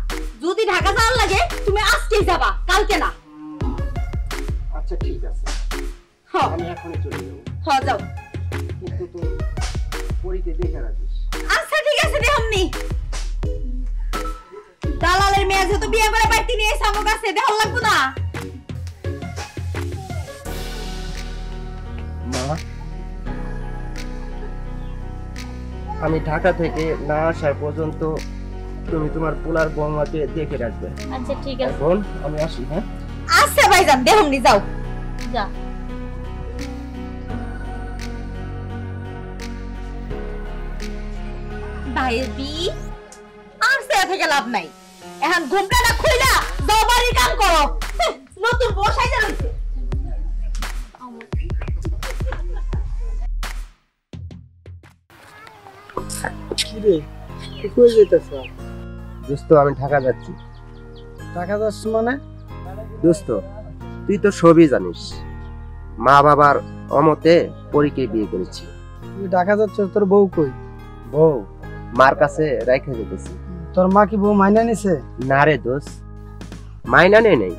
যদি ঢাকা যাওয়ার লাগে তুমি আজকেই যাবা, কালকে না। আচ্ছা ঠিক আছে, হ্যাঁ আমি এখনই চলে যাব। হ্যাঁ যাও, কিন্তু তুই পরীকে দেখে রাখিস। আচ্ছা ঠিক আছে দেখুননি। দালালের মেয়ে যেহেতু বিয়ে করে বাড়িতে নিয়ে এসে আমার কাছে দেখাল লাগবো না। মা, আমি ঢাকা থেকে না আসা পর্যন্ত তুমি তোমার পোলার বৌমাকে দেখে রাখবে। আচ্ছা ঠিক আছে বোন, আমি আসি। হ্যাঁ আচ্ছা ভাইজান দেখুননি, যাও যা। ভাইবি আর সে থেকে লাভ নাই, এখন ঘুমটা না খুইলা যাও বাড়ির কাম করো। নতুন বসাই যাচ্ছে। কি রে তুই কই যাইতাছ? দোস্ত, আমি ঢাকা যাচ্ছি। টাকা যাচ্ছ মানে? দোস্ত, তুই তো সবই জানিস, মা বাবার অমতে পরীকে বিয়ে করেছি। তুই ঢাকা যাচ্ছ, তোর বউ কই? বউ মার কাছে রেখে যেতেছি। তোর মা কি বউ মাইনা নিছে? না রে দোস্ত, মাইনা নেই,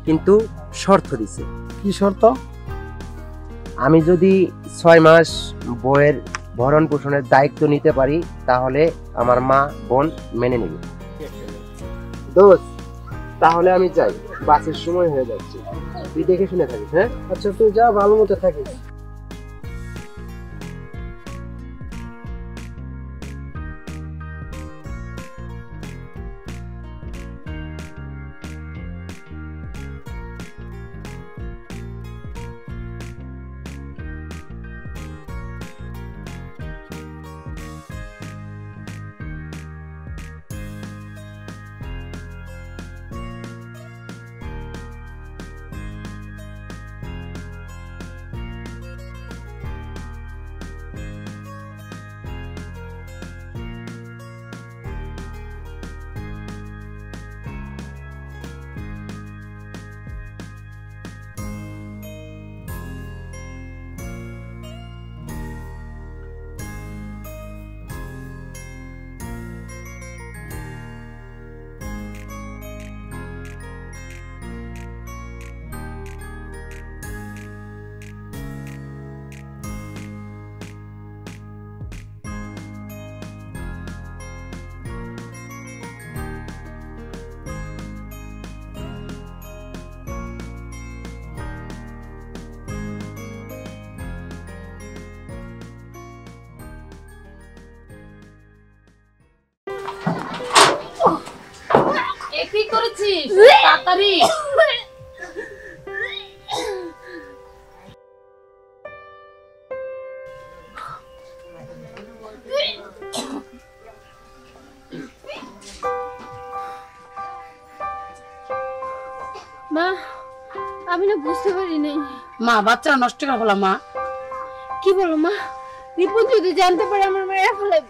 কিন্তু শর্ত দিছে। কি শর্ত? আমি যদি 6 মাস বউয়ের ভরণ পোষণের দায়িত্ব নিতে পারি তাহলে আমার মা বোন মেনে নেবে। দোস্ত তাহলে আমি যাই, বাসের সময় হয়ে যাচ্ছে, তুই দেখে শুনে থাকিস। হ্যাঁ আচ্ছা তুই যা, ভালো মতো থাকিস। এ কি করেছিস তাড়াতাড়ি মা আমি না বুঝতে পারি নাই। মা বাচ্চা নষ্ট করে ফেলা মা। কি বলো মা? রিপন যদি জানতে পারে আমার মেরে ফেলাইব।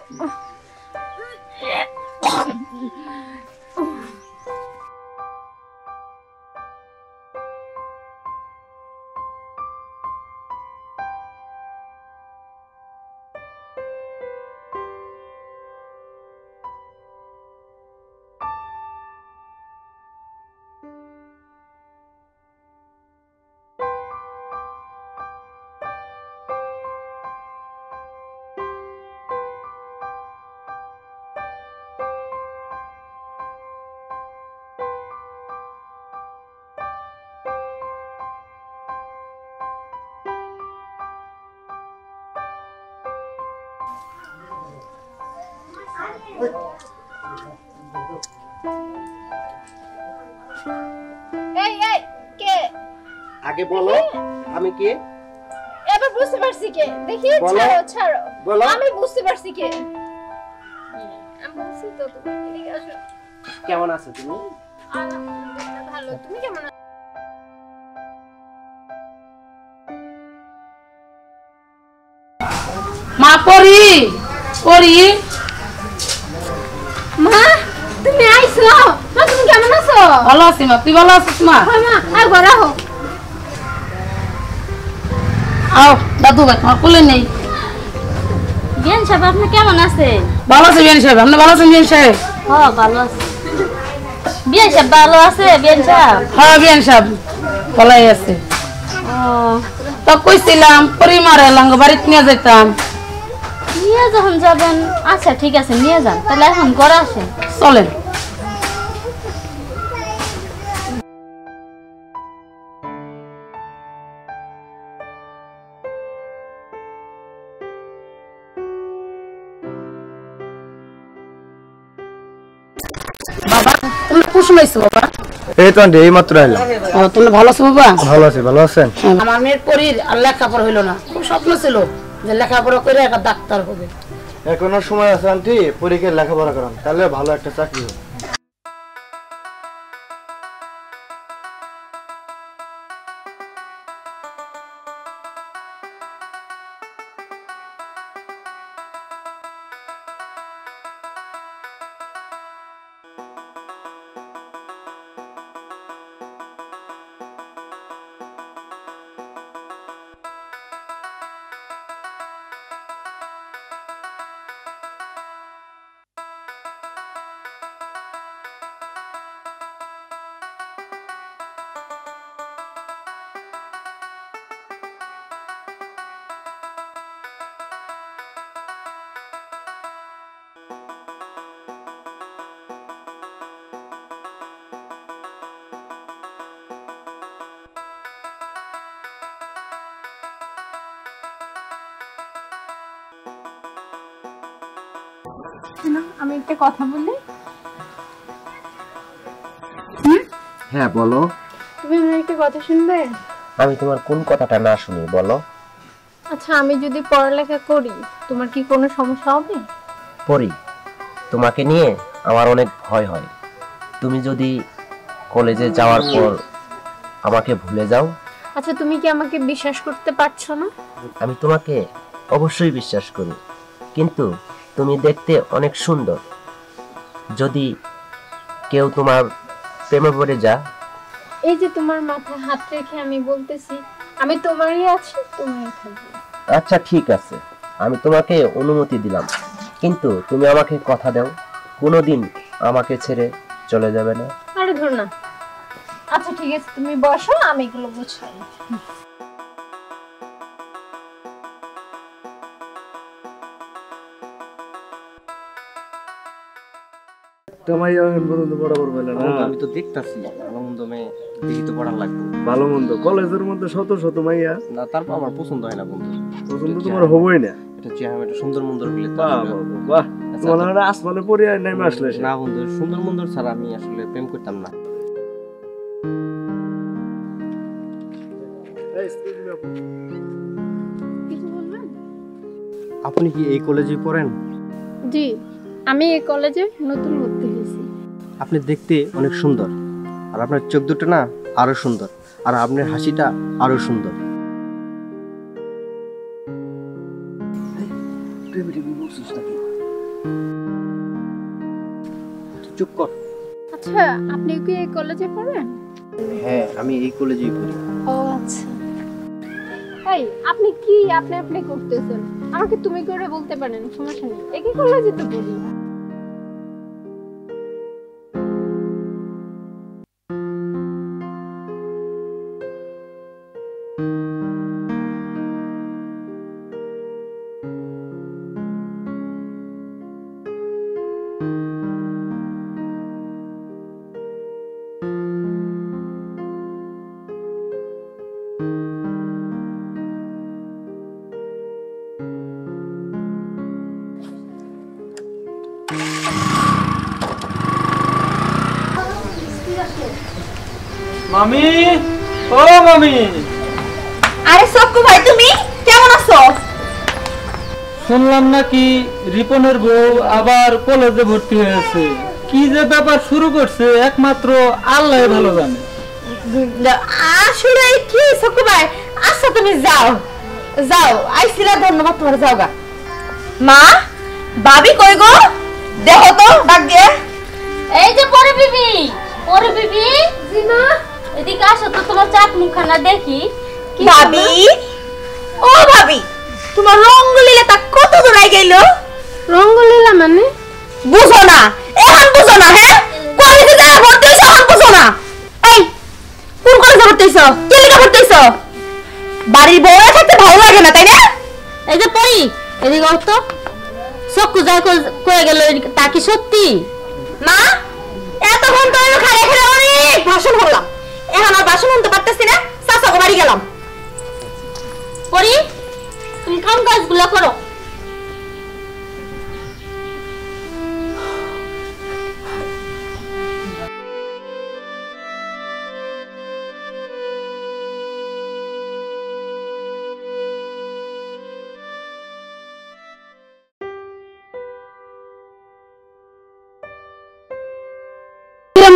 এই এই কে? আগে বলো আমি কে? এবার বুঝতে পারছি কে। দেখি ছাড়ো ছাড়ো। আমি বুঝতে পারছি কে। আমি বুঝছি তো তুমি এদিকে আসো। কেমন আছো তুমি? আলহামদুলিল্লাহ ভালো। তুমি কেমন আছো? মা পরি পরি মা তুমি আইছো? মা তুমি কেমন আছো? ভালো আছি মা, তুই ভালো আছিস মা? হ্যাঁ মা আর ঘরে আহো। আও দাদু ভাই তোমার কোলে নেই। বিয়ান সাহেব আপনি কেমন আছেন? ভালো আছে বিয়ান সাহেব, আপনি ভালো আছেন বিয়ান সাহেব? হ্যাঁ ভালো আছে। বিয়ান সাহেব ভালো আছে? বিয়ান সাহেব হ্যাঁ বিয়ান সাহেব ভালোই আছে। ও তো কইছিলাম পরিমারে লাঙ্গ বাড়িতে নিয়ে যেতাম। নিয়ে যখন যাবেন আচ্ছা ঠিক আছে নিয়ে যান, তাহলে এখন ঘরে আসেন। চলেন। বাবা তুমি কুসুম আইছো বাবা? এই তো আন্টি এই মাত্র এলাম। ও তুমি ভালো আছো বাবা? ভালো আছি, ভালো আছেন? আমার মেয়ের পরীর আর লেখাপড়া হইলো না, খুব স্বপ্ন ছিল যে লেখাপড়া করে একটা ডাক্তার হবে। এখনো সময় আছে আন্টি, পরীক্ষায় লেখাপড়া করান, তাহলে ভালো একটা চাকরি হবে। আমি একটা কথা বলি। হ্যাঁ বলো। তুমি আমার একটা কথা শুনবে? আমি তোমার কোন কথাটা না শুনি বলো। আচ্ছা আমি যদি পড়ালেখা করি তোমার কি কোনো সমস্যা হবে? পরি, তোমাকে নিয়ে আমার অনেক ভয় হয়। তুমি যদি কলেজে যাওয়ার পর আমাকে ভুলে যাও। আচ্ছা তুমি কি আমাকে বিশ্বাস করতে পারছো না? আমি তোমাকে অবশ্যই বিশ্বাস করি, কিন্তু তুমি দেখতে অনেক সুন্দর। যদি কেউ তোমার প্রেমে পড়ে যায়। এই যে তোমার মাথায় হাত রেখে আমি বলতেছি আমি তোমারই আছি, তোমারই থাকবো। আচ্ছা ঠিক আছে, আমি তোমাকে অনুমতি দিলাম, কিন্তু তুমি আমাকে কথা দাও কোনোদিন আমাকে ছেড়ে চলে যাবে না। আরে ধর না। আচ্ছা ঠিক আছে তুমি বসো, আমি এগুলো গুছাই। আমি তো দেখতাছি ভালো মন্দ মেয়ে দেখি তো পড়ার লাগবে। ভালো মন্দ কলেজের মধ্যে শত শত মাইয়া, না তারপর আমার পছন্দ হয় না বন্ধু। পছন্দ তোমার হবই না। এটা চেহারা একটা সুন্দর মন্দির হইলে তো বাহ বাহ বাহ। মনে হয় আসমানে পড়ে নেমে আসলে সে। না বন্ধু, সুন্দর মন্দর ছাড়া আমি আসলে প্রেম করতাম না। কিছু বলবেন? আপনি কি এই কলেজে পড়েন? জি, আমি এই কলেজে নতুন ভর্তি হয়েছি। আপনি দেখতে অনেক সুন্দর, আর আপনার চোখ দুটো না আরো সুন্দর, আর আপনার হাসিটা আরো সুন্দর। চুপ কর। আচ্ছা, আপনি কি এই কলেজে পড়েন? হ্যাঁ, আমি এই কলেজেই পড়ি। ও আচ্ছা। এই, আপনি কি আপনি করতেছেন? আমাকে তুমি করে বলতে পারেন, সমস্যা নেই। একই কলেজে তো পড়ি। মামি, ও মামি। আরে সক্কু ভাই, তুমি কেমন আছো? শুনলাম নাকি রিপনের বউ আবার কলেজে ভর্তি হয়েছে। কি যে ব্যাপার শুরু করছে একমাত্র আল্লাহ ভালো জানে। আসলে কি সক্কু ভাই, আচ্ছা তুমি যাও যাও, আইছিলা, ধন্যবাদ তোমার, যাও গা। মা, ভাবি কই গো? দেখো তো, ডাক দিয়ে। এই যে পরে বিবি, পরে বিবি। জি মা। এদিকে আসো তো, তোমার চাক মুখখানা দেখি। ভাবি, ও ভাবি, তোমার রঙ্গলীলা তা কত দূর গেল? রঙ্গলীলা মানে? বুঝো না, এখন বুঝো না? হ্যাঁ, কলেজে যাওয়া ভর্তি হইছো, এখন বুঝো না? এই, কোন কলেজে ভর্তি হইছো? কে লিগা ভর্তি হইছো? বাড়ির বউরা থাকতে ভালো লাগে না, তাই না? এই যে পরি, এদিকে আস তো। চক্ষু যা কয়ে গেল তা কি সত্যি? মা, এতক্ষণ তো আমি খাড়ে খাড়ে অনেক ভাষণ বললাম, এখন আর ভাষণ শুনতে পারতেছি না, চাচাকে বাড়ি গেলাম। পরি, তুমি কাম কাজগুলো করো।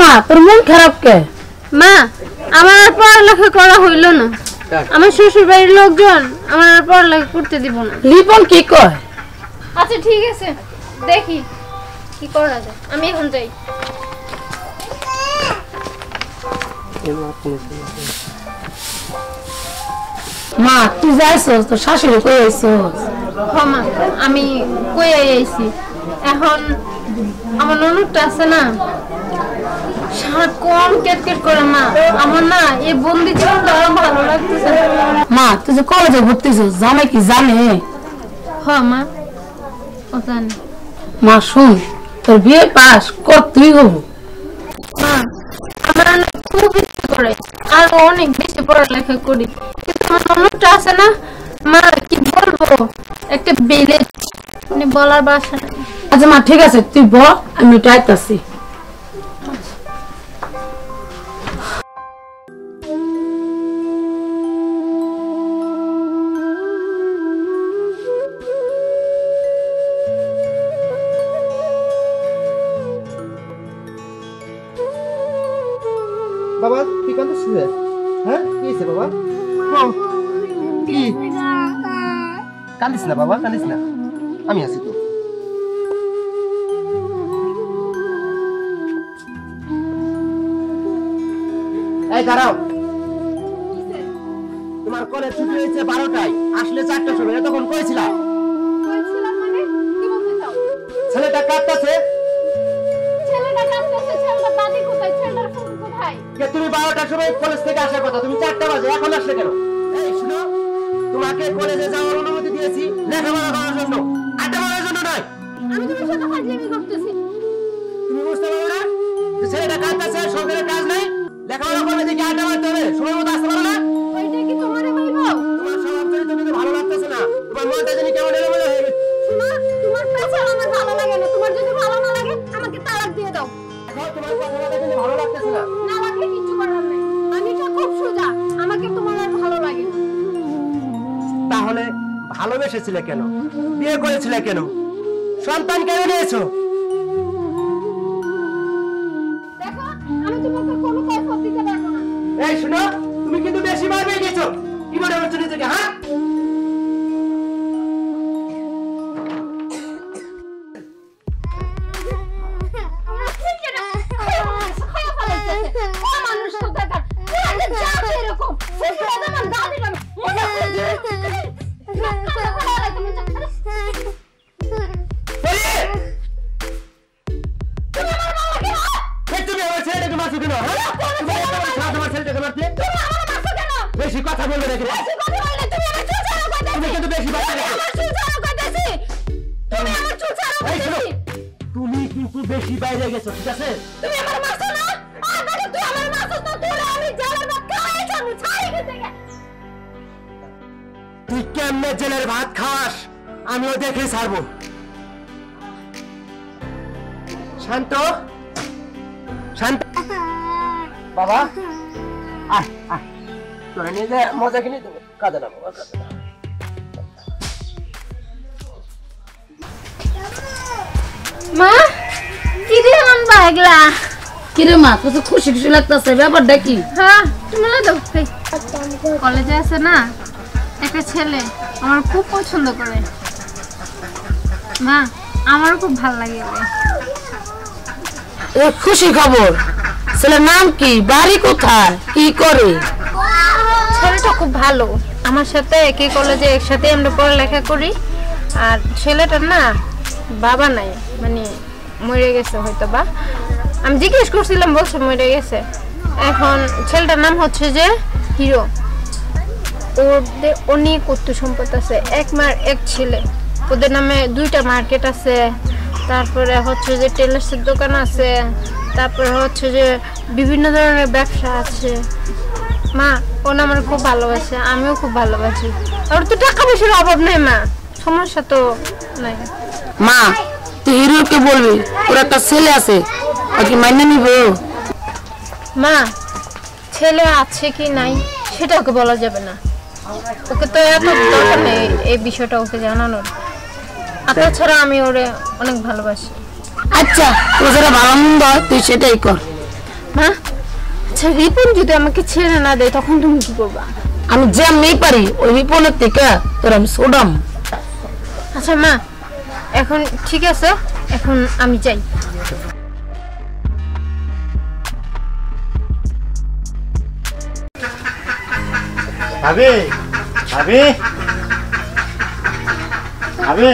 মা, তোর মন খারাপ কে? মা, আমার আর পড়ালেখা করা হইল না। আমার শ্বশুর বাড়ির লোকজন আমার আর পড়ালেখা করতে দিব না। রিপন কি কয়? আচ্ছা ঠিক আছে, দেখি কি করা যায়। আমি এখন যাই। মা, তুই যাইছ তোর শাশুড়ি কই আইছস? হ্যাঁ মা, আমি কই আইছি। এখন আমার ননদটা আছে না, সারাক্ষণ কেটকেট করে। মা, আমার না এই বন্দি জীবনটা আর ভালো লাগতেছে না। মা, তুই যে কলেজে ভর্তি হইছস, জামাই কি জানে? হ্যাঁ মা, ও জানে। মা শুন, তোর বিয়ে পাস কর, তুই হব। মা, আমার না খুব ইচ্ছে করে আর অনেক বেশি পড়ালেখা করি, কিন্তু আমার ননদটা আছে না, মা কি বলবো, একটা বেলে মানে বলার ভাষা নেই। আচ্ছা মা, ঠিক আছে, তুই ব, আমি টাইতাছি। বাবা, তুই কাঁদছিস? হ্যাঁ, কি হয়েছে বাবা? কি কাঁদিস না বাবা, কাঁদিস না, আমি আছি তো। এই দাঁড়াও, তোমার কলেজ ছুটি হয়েছে 12টায়, আসলে 4টার সময়। তখন কইছিলাম মানে কি বলতে চাও? ছেলেটা কাঁদতেছে। ছেলেটা কাঁদতেছে, ছেলেটার দাদি কোথায়, ছেলেটার ফুফু কোথায়? যে তুমি 12টার সময় কলেজ থেকে আসার কথা, তুমি 4টা বাজে এখন আসলে কেন? এই শুনো, তোমাকে কলেজে যাওয়ার অনুমতি দিয়েছি লেখাপড়া করার জন্য, আড্ডা মারার জন্য নয়। আমি তোমার সাথে ফাজলামি করতেছি। তুমি বুঝতে পারো না যে ছেলেটা কাঁদতেছে, সরকারের কাজ নাই, লেখাপড়া করবে দেখে আড্ডা মারতে হবে, সময় মতো আসতে পারো না? ওইটা কি তোমারে বলবো? তোমার স্বভাব চরিত্র কিন্তু ভালো লাগতেছে না, তোমার মনটা জানি কেমন এলোমেলো হয়ে গেছে। শোনো, তোমার পেছাল আমার ভালো লাগে না। ভালোবেসেছিলে কেন? বিয়ে করেছিলে কেন? সন্তান কেন নিয়েছো? দেখো আমি তোমাকে কোনো কৈফিয়ত দিতে পারবো না। এই শুনো, তুমি কিন্তু বেশি বার হয়ে গেছো। কি মনে হচ্ছে নিজেকে? হ্যাঁ, বেশি কথা বলবে নাকি? তুমি কিন্তু বেশি তুমি কিন্তু বেশি বাইরে গেছো, ঠিক আছে? তুই কেমনে জেলের ভাত খাস আমিও দেখে ছাড়বো। শান্ত, শান্ত বাবা, আয় আয়, তোরা নিয়ে যা, মজা কিনে দেবো। কাঁদে না বাবা, কাঁদে না। মা কি দিয়ে আনবা এগুলা? কিরে মা, কত খুশি খুশি লাগতেছে, ব্যাপারটা কি? হ্যাঁ তুমি না দাও। কলেজে আছে না একটা ছেলে, আমার খুব পছন্দ করে। মা আমারও খুব ভালো লাগে ওরে। এ খুশি খবর। ছেলের নাম কি? বাড়ি কোথায়? কি করে? ছেলেটা খুব ভালো, আমার সাথে একই কলেজে একসাথে আমরা পড়ালেখা করি। আর ছেলেটার না বাবা নাই, মানে মরে গেছে হয়তো বা। আমি জিজ্ঞেস করছিলাম, বলছে মরে গেছে। এখন ছেলেটার নাম হচ্ছে যে হিরো। ওদের অনেক উত্তর সম্পদ আছে, এক মার এক ছেলে। ওদের নামে 2টা মার্কেট আছে, তারপরে হচ্ছে যে টেলার্সের দোকান আছে, তারপরে হচ্ছে যে বিভিন্ন ধরনের ব্যবসা আছে। মা ওনা আমার খুব ভালোবাসে, আমিও খুব ভালোবাসি। আর তো টাকা পয়সার অভাব নেই মা, সমস্যা তো নাই। মা তুই হিরোকে বলবি ওর একটা ছেলে আছে, ওকে মাইনে নিব। মা ছেলে আছে কি নাই সেটা ওকে বলা যাবে না, ওকে তো এত দরকার নেই এই বিষয়টা ওকে জানানোর। আর তাছাড়া আমি ওরে অনেক ভালোবাসি। আচ্ছা তোর যেটা ভালো মন্দ হয় তুই সেটাই কর। মা আচ্ছা রিপন যদি আমাকে ছেড়ে না দেয় তখন তুমি কি করবা? আমি যেমনি পারি ওই রিপনের থেকে তোর আমি সোডাম। আচ্ছা মা এখন ঠিক আছে, এখন আমি যাই। ভাবি, ভাবি, ভাবি,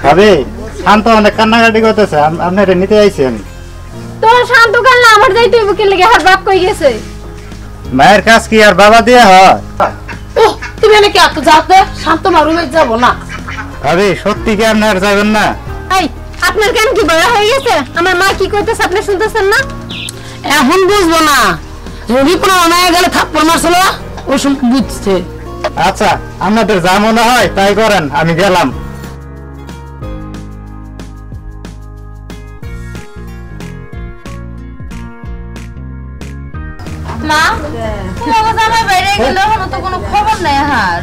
ভাবি, শান্ত অনেক কান্নাকাটি করতেছে, আপনারা নিতে আইছেন। তোর শান্ত কাল না আমার যাইতে হইব, কে লাগে আর বাপ কই গেছে? মায়ের কাজ কি আর বাবা দিয়ে হয়? ওহ তুমি এনে কি এত যাতে শান্ত না রুমে যাব না? ভাবি সত্যি কি আপনারা যাবেন না? এই আপনার কেন কি বড় হয়ে গেছে? আমার মা কি কইতেছে আপনি শুনতেছেন না? এখন বুঝবো না, রিপন অনায় গেলে থাপ্পড় মারছিল ওই সময় বুঝছে। আচ্ছা আপনাদের যা মনে হয় তাই করেন, আমি গেলাম। মা তোমার জামাই বাইরে গেল, এখনো তো কোনো খবর নাই। আর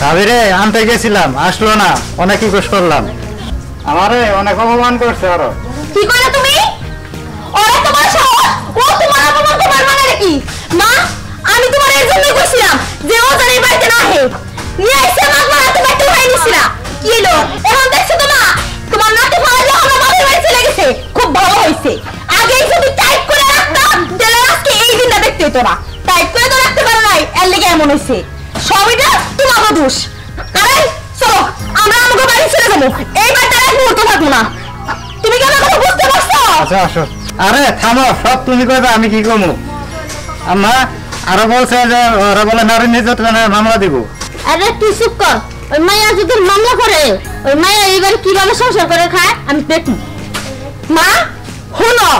ভাবি রে আনতে গেছিলাম, আসলো না, অনেক রিকোয়েস্ট করলাম, আমারে অনেক অপমান করছে। আরো কি কইলে তুমি? ওরা তোমার সাহস, ও তোমার অপমান তোমার মানে কি? মা আমি তোমার এর জন্য কইছিলাম যে ও জানি বাড়িতে না হে নিয়ে এসে মাছ মারা তো বাইতে হই নিছিলা। কি হলো এখন দেখছো তো মা, তোমার নাতি ফাইলে আমার বাবার বাড়ি চলে গেছে, খুব ভালো হইছে। আগে যদি টাইপ করে রাখতাম তাহলে আজকে এই দিনটা দেখতে হতো না। টাইপ করে তো রাখতে পারো নাই, এর লেগে এমন হইছে। সবইটা তোমার দোষ। আরে চলো আমরা আমাকে বাড়ি চলে যাবো, এই বাড়িতে এক মুহূর্ত থাকবো না। তুমি কি আমার কথা বুঝতে পারছো? আচ্ছা আসো। আরে থামো, সব তুমি কইবা আমি কি কমু? আম্মা আরো বলছে যে ওরা বলে নারী নির্যাতনের মামলা দিব। আরে তুই চুপ কর, ওই মাইয়া যদি মামলা করে ওই মাইয়া এইবার কিভাবে সংসার করে খায় আমি দেখি। মা শোনো,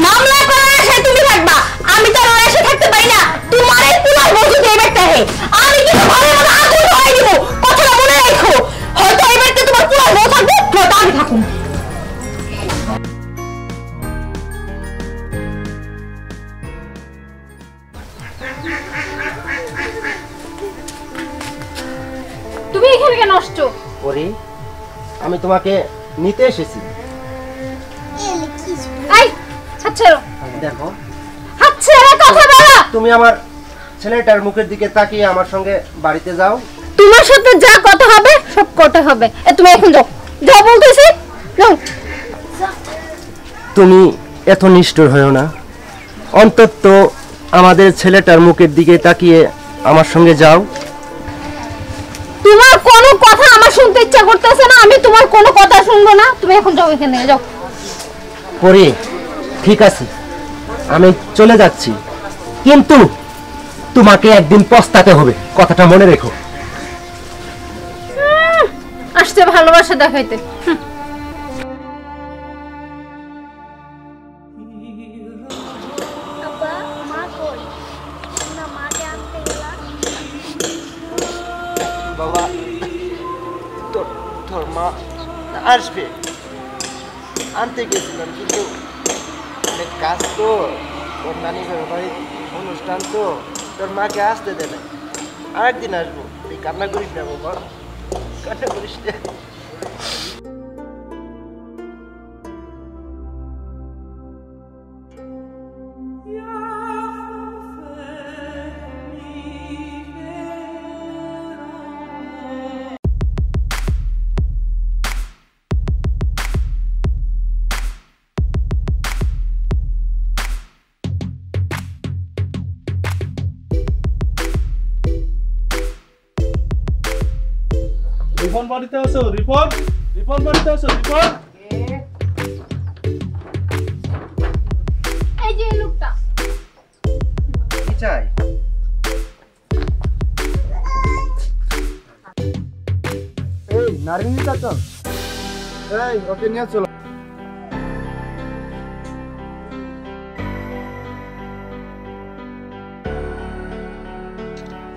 মামলা করার আশা তুমি থাকবা, আমি তো আর এসে থাকতে পারি না। তোমার এই পুরো মজুদ এই বাড়িতে হে, আমি কিন্তু ঘরের মধ্যে আগুন ধরাই দিব, কথাটা মনে রাখো। হয়তো এই বাড়িতে তোমার পুরো বউ থাকবে, নয়তো আমি থাকুন। এখানে কেন আসছো? পরি, আমি তোমাকে নিতে এসেছি। এই হাত ছেড়ো। দেখো, হাত ছেড়ে কথা বলো। তুমি আমার ছেলেটার মুখের দিকে তাকিয়ে আমার সঙ্গে বাড়িতে যাও। তোমার সাথে যা কথা হবে সব করতে হবে। তুমি এখন যাও, যাও বলতেছি, যাও। তুমি এত নিষ্ঠুর হয়েও না, অন্তত আমাদের ছেলেটার মুখের দিকে তাকিয়ে আমার সঙ্গে যাও। তোমার কোনো কথা আমার শুনতে ইচ্ছা করতেছে না, আমি তোমার কোনো কথা শুনবো না। তুমি এখন যাও এখান থেকে, যাও। পরি, ঠিক আছে, আমি চলে যাচ্ছি, কিন্তু তোমাকে একদিন পস্তাতে হবে, কথাটা মনে রেখো। আসছে ভালোবাসা দেখাইতে। বাবা, তোর মা আসবে, আনতে গেছিলাম, কিন্তু অনেক কাজ তো, তোর নানি বাড়ির অনুষ্ঠান তো, তোর মাকে আসতে দেবে। আরেকদিন আসবো, তুই কান্না করিস না বাবা, কান্না করিস না। রিপন বাড়িতে আছো? রিপন, রিপন বাড়িতে আছো? রিপন, এই যে লোকটা। কি চাই? এই নারিনী চাচা, এই ওকে নিয়ে চলো।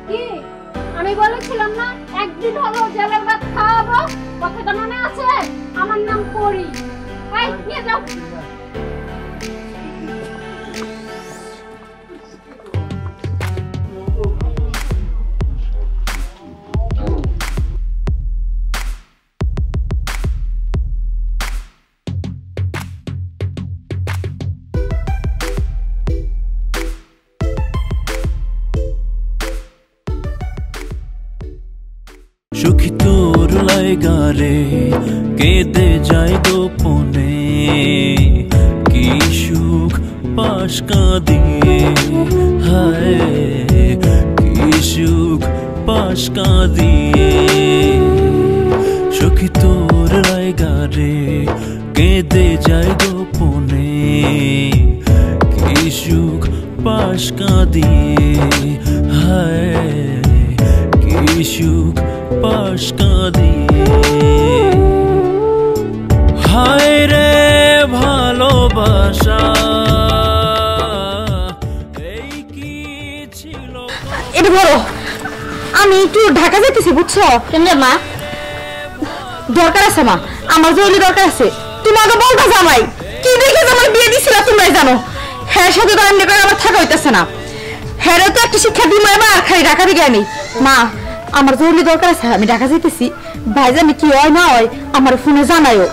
কি আমি বলেছিলাম না একদিন হলো জেলের ভাত খাওয়াবো, কথাটা মনে আছে? আমার নাম পরি। এই নিয়ে যাও। সুখী তোর লাইগারে কেঁদে যায় গোপনে, কি সুখ পাশ কাঁদিয়ে, হায় কি সুখ পাশ কাঁদিয়ে। সুখী তোর লাইগারে কেঁদে যায় গোপনে, কি সুখ পাশ কাঁদিয়ে, হায় কি সুখ পাশ কাঁদিয়ে। হায় রে ভালোবাসা, এই কি ছিল? এটা বলো, আমি একটু ঢাকা যেতেছি, বুঝছো? কেন মা? দরকার আছে মা, আমার জরুরি দরকার আছে। তুমি আগে বলতে জামাই কি দেখে তোমার বিয়ে দিছিল তোমরাই জানো। হ্যাঁ, সাথে তো এমনি করে আমার থাকা হইতেছে না। হ্যাঁ তো একটা শিক্ষা দিই মা, খালি ঢাকা দিকে আনি। মা, আমার জরুরি দরকার আছে, আমি ঢাকা যেতেছি। ভাইজান কি হয় না হয় আমার ফোনে জানাইও,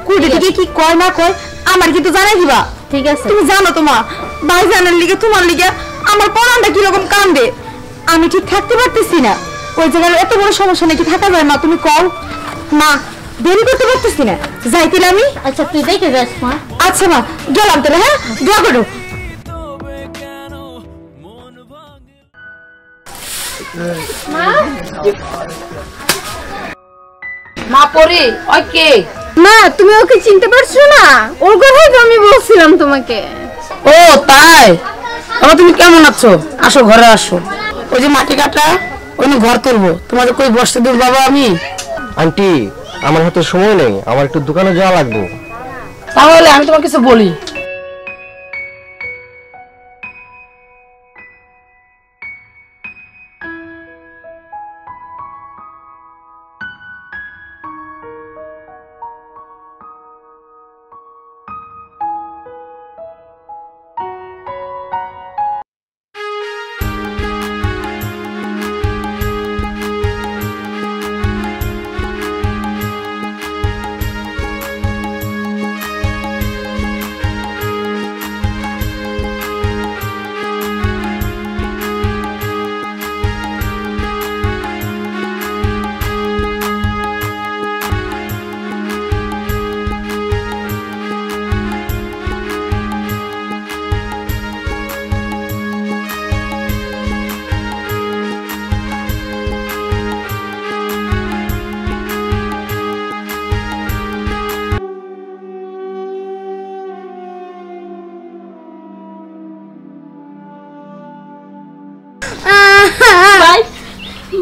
কুড়ি থেকে কি কয় না কয় আমার কিন্তু জানাই দিবা। ঠিক আছে? তুমি জানো তো মা, ভাইজানের লিগে তোমার লিগে আমার পড়ানটা কিরকম কান্দে, আমি ঠিক থাকতে পারতেছি না। ওই জায়গায় এত বড় সমস্যা নাকি থাকা যায় না? তুমি কও মা, দেরি করতে পারতেছি না, যাইতিলে আমি। আচ্ছা তুই দেখে যাস মা। আচ্ছা মা, গেলাম তাহলে। হ্যাঁ, দোয়া করো। মা পরি, ওই কে? মা, তুমি ওকে চিনতে পারছো না? ওর কথাই তো আমি বলছিলাম তোমাকে। ও তাই? বাবা তুমি কেমন আছো? আসো ঘরে আসো। ওই যে মাটি কাটা, ওই ঘর তুলবো, তোমাদের কই বসতে দেব বাবা আমি? আন্টি, আমার হাতে সময় নেই, আমার একটু দোকানে যাওয়া লাগবে। তাহলে আমি তোমাকে কিছু বলি।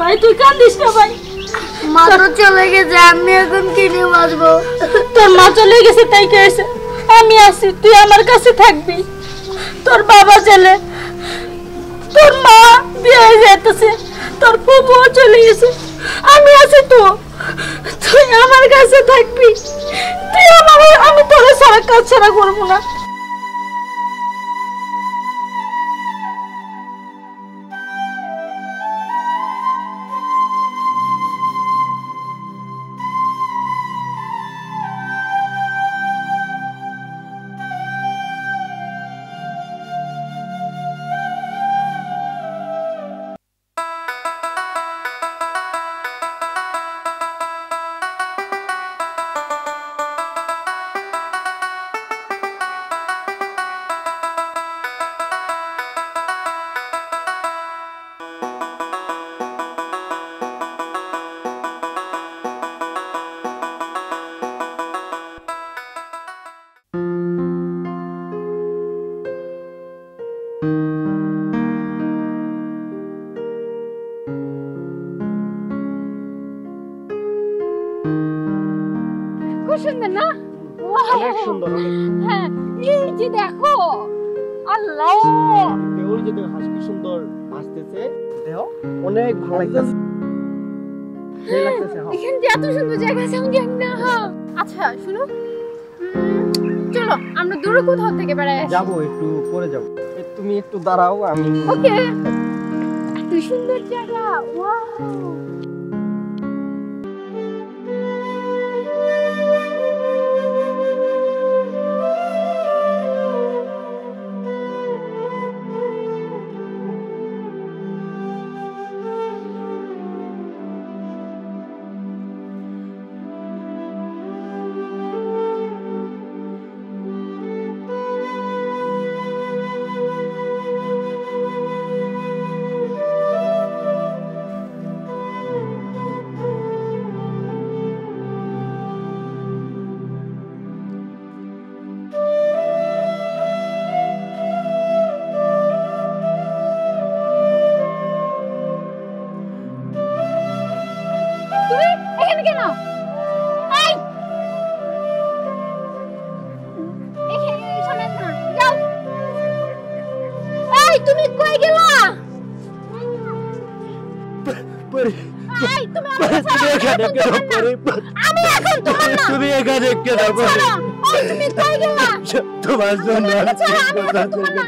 ভাই তুই কান্দিস না ভাই, মা তো চলে গেছে, আমি এখন কি নিয়ে বাঁচবো? তোর মা চলে গেছে তাই কি হয়েছে? আমি আছি, তুই আমার কাছে থাকবি। তোর বাবা চলে, তোর মা বিয়ে হয়ে যেতেছে, তোর ফুফুও চলে গেছে, আমি আছি তো, তুই আমার কাছে থাকবি। তুই আমি তোর সারা কাজ ছাড়া করবো না। সুন্দর না? অনেক সুন্দর। হ্যাঁ, এই যে দেখো, আল্লাহ ওই যে দেখো হাসি সুন্দর ভাসতেছে, দেখো অনেক ভালো লাগতেছে। এখান দিয়ে এত সুন্দর জায়গা আছে আমি জানি না। আচ্ছা শুনো, চলো আমরা দূরে কোথাও থেকে বেড়াই আসি। যাবো, একটু পরে যাবো। তুমি একটু দাঁড়াও, আমি ওকে। এত সুন্দর জায়গা, ওয়াও। তুমি কই গেলা? আমি এখন তোমার না। তুমি এখানে কেন? তুমি কই গেলা? তোমার জন্য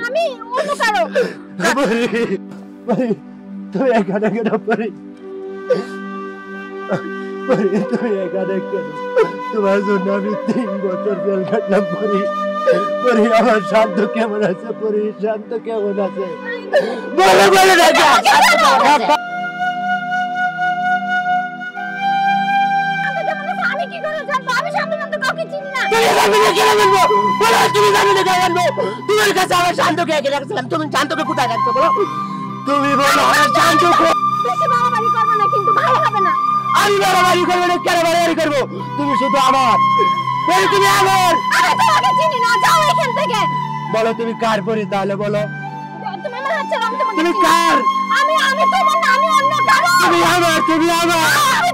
আমি অন্য কারো। তুমি এখানে কেন? তুমি এখানে কেন? তোমার জন্য আমি 3 বছর জেল কাটলাম। পরি আমার শান্ত কেমন আছে? পরি শান্ত কেমন আছে? বলো বলো দেখা। আমি কি করে জানবো? আমি শান্ত নাম তো কাউকে চিনি না। তুমি জানবে না কেন বলবো? বলো তুমি জানবে না কেন বলবো? তোমার কাছে আমার শান্তকে একে রাখছিলাম, তুমি শান্তকে কোথায় রাখছো বলো? তুমি বলো আমার শান্তকে। বেশি বাড়াবাড়ি করবে না কিন্তু ভালো হবে না। আমি বাড়াবাড়ি করবো না, কেন বাড়াবাড়ি করবো? তুমি শুধু আমার, তুমি আমার। আমি তোমাকে চিনি না, যাও এখান থেকে। বলো তুমি কার পরি? তাহলে বলো তুমি আমার হাত ছাড়ো, আমি তোমাকে তুমি চিনি না। কার? আমি তোমার না, আমি অন্য কারো। তুমি আমার, তুমি আমার। আমি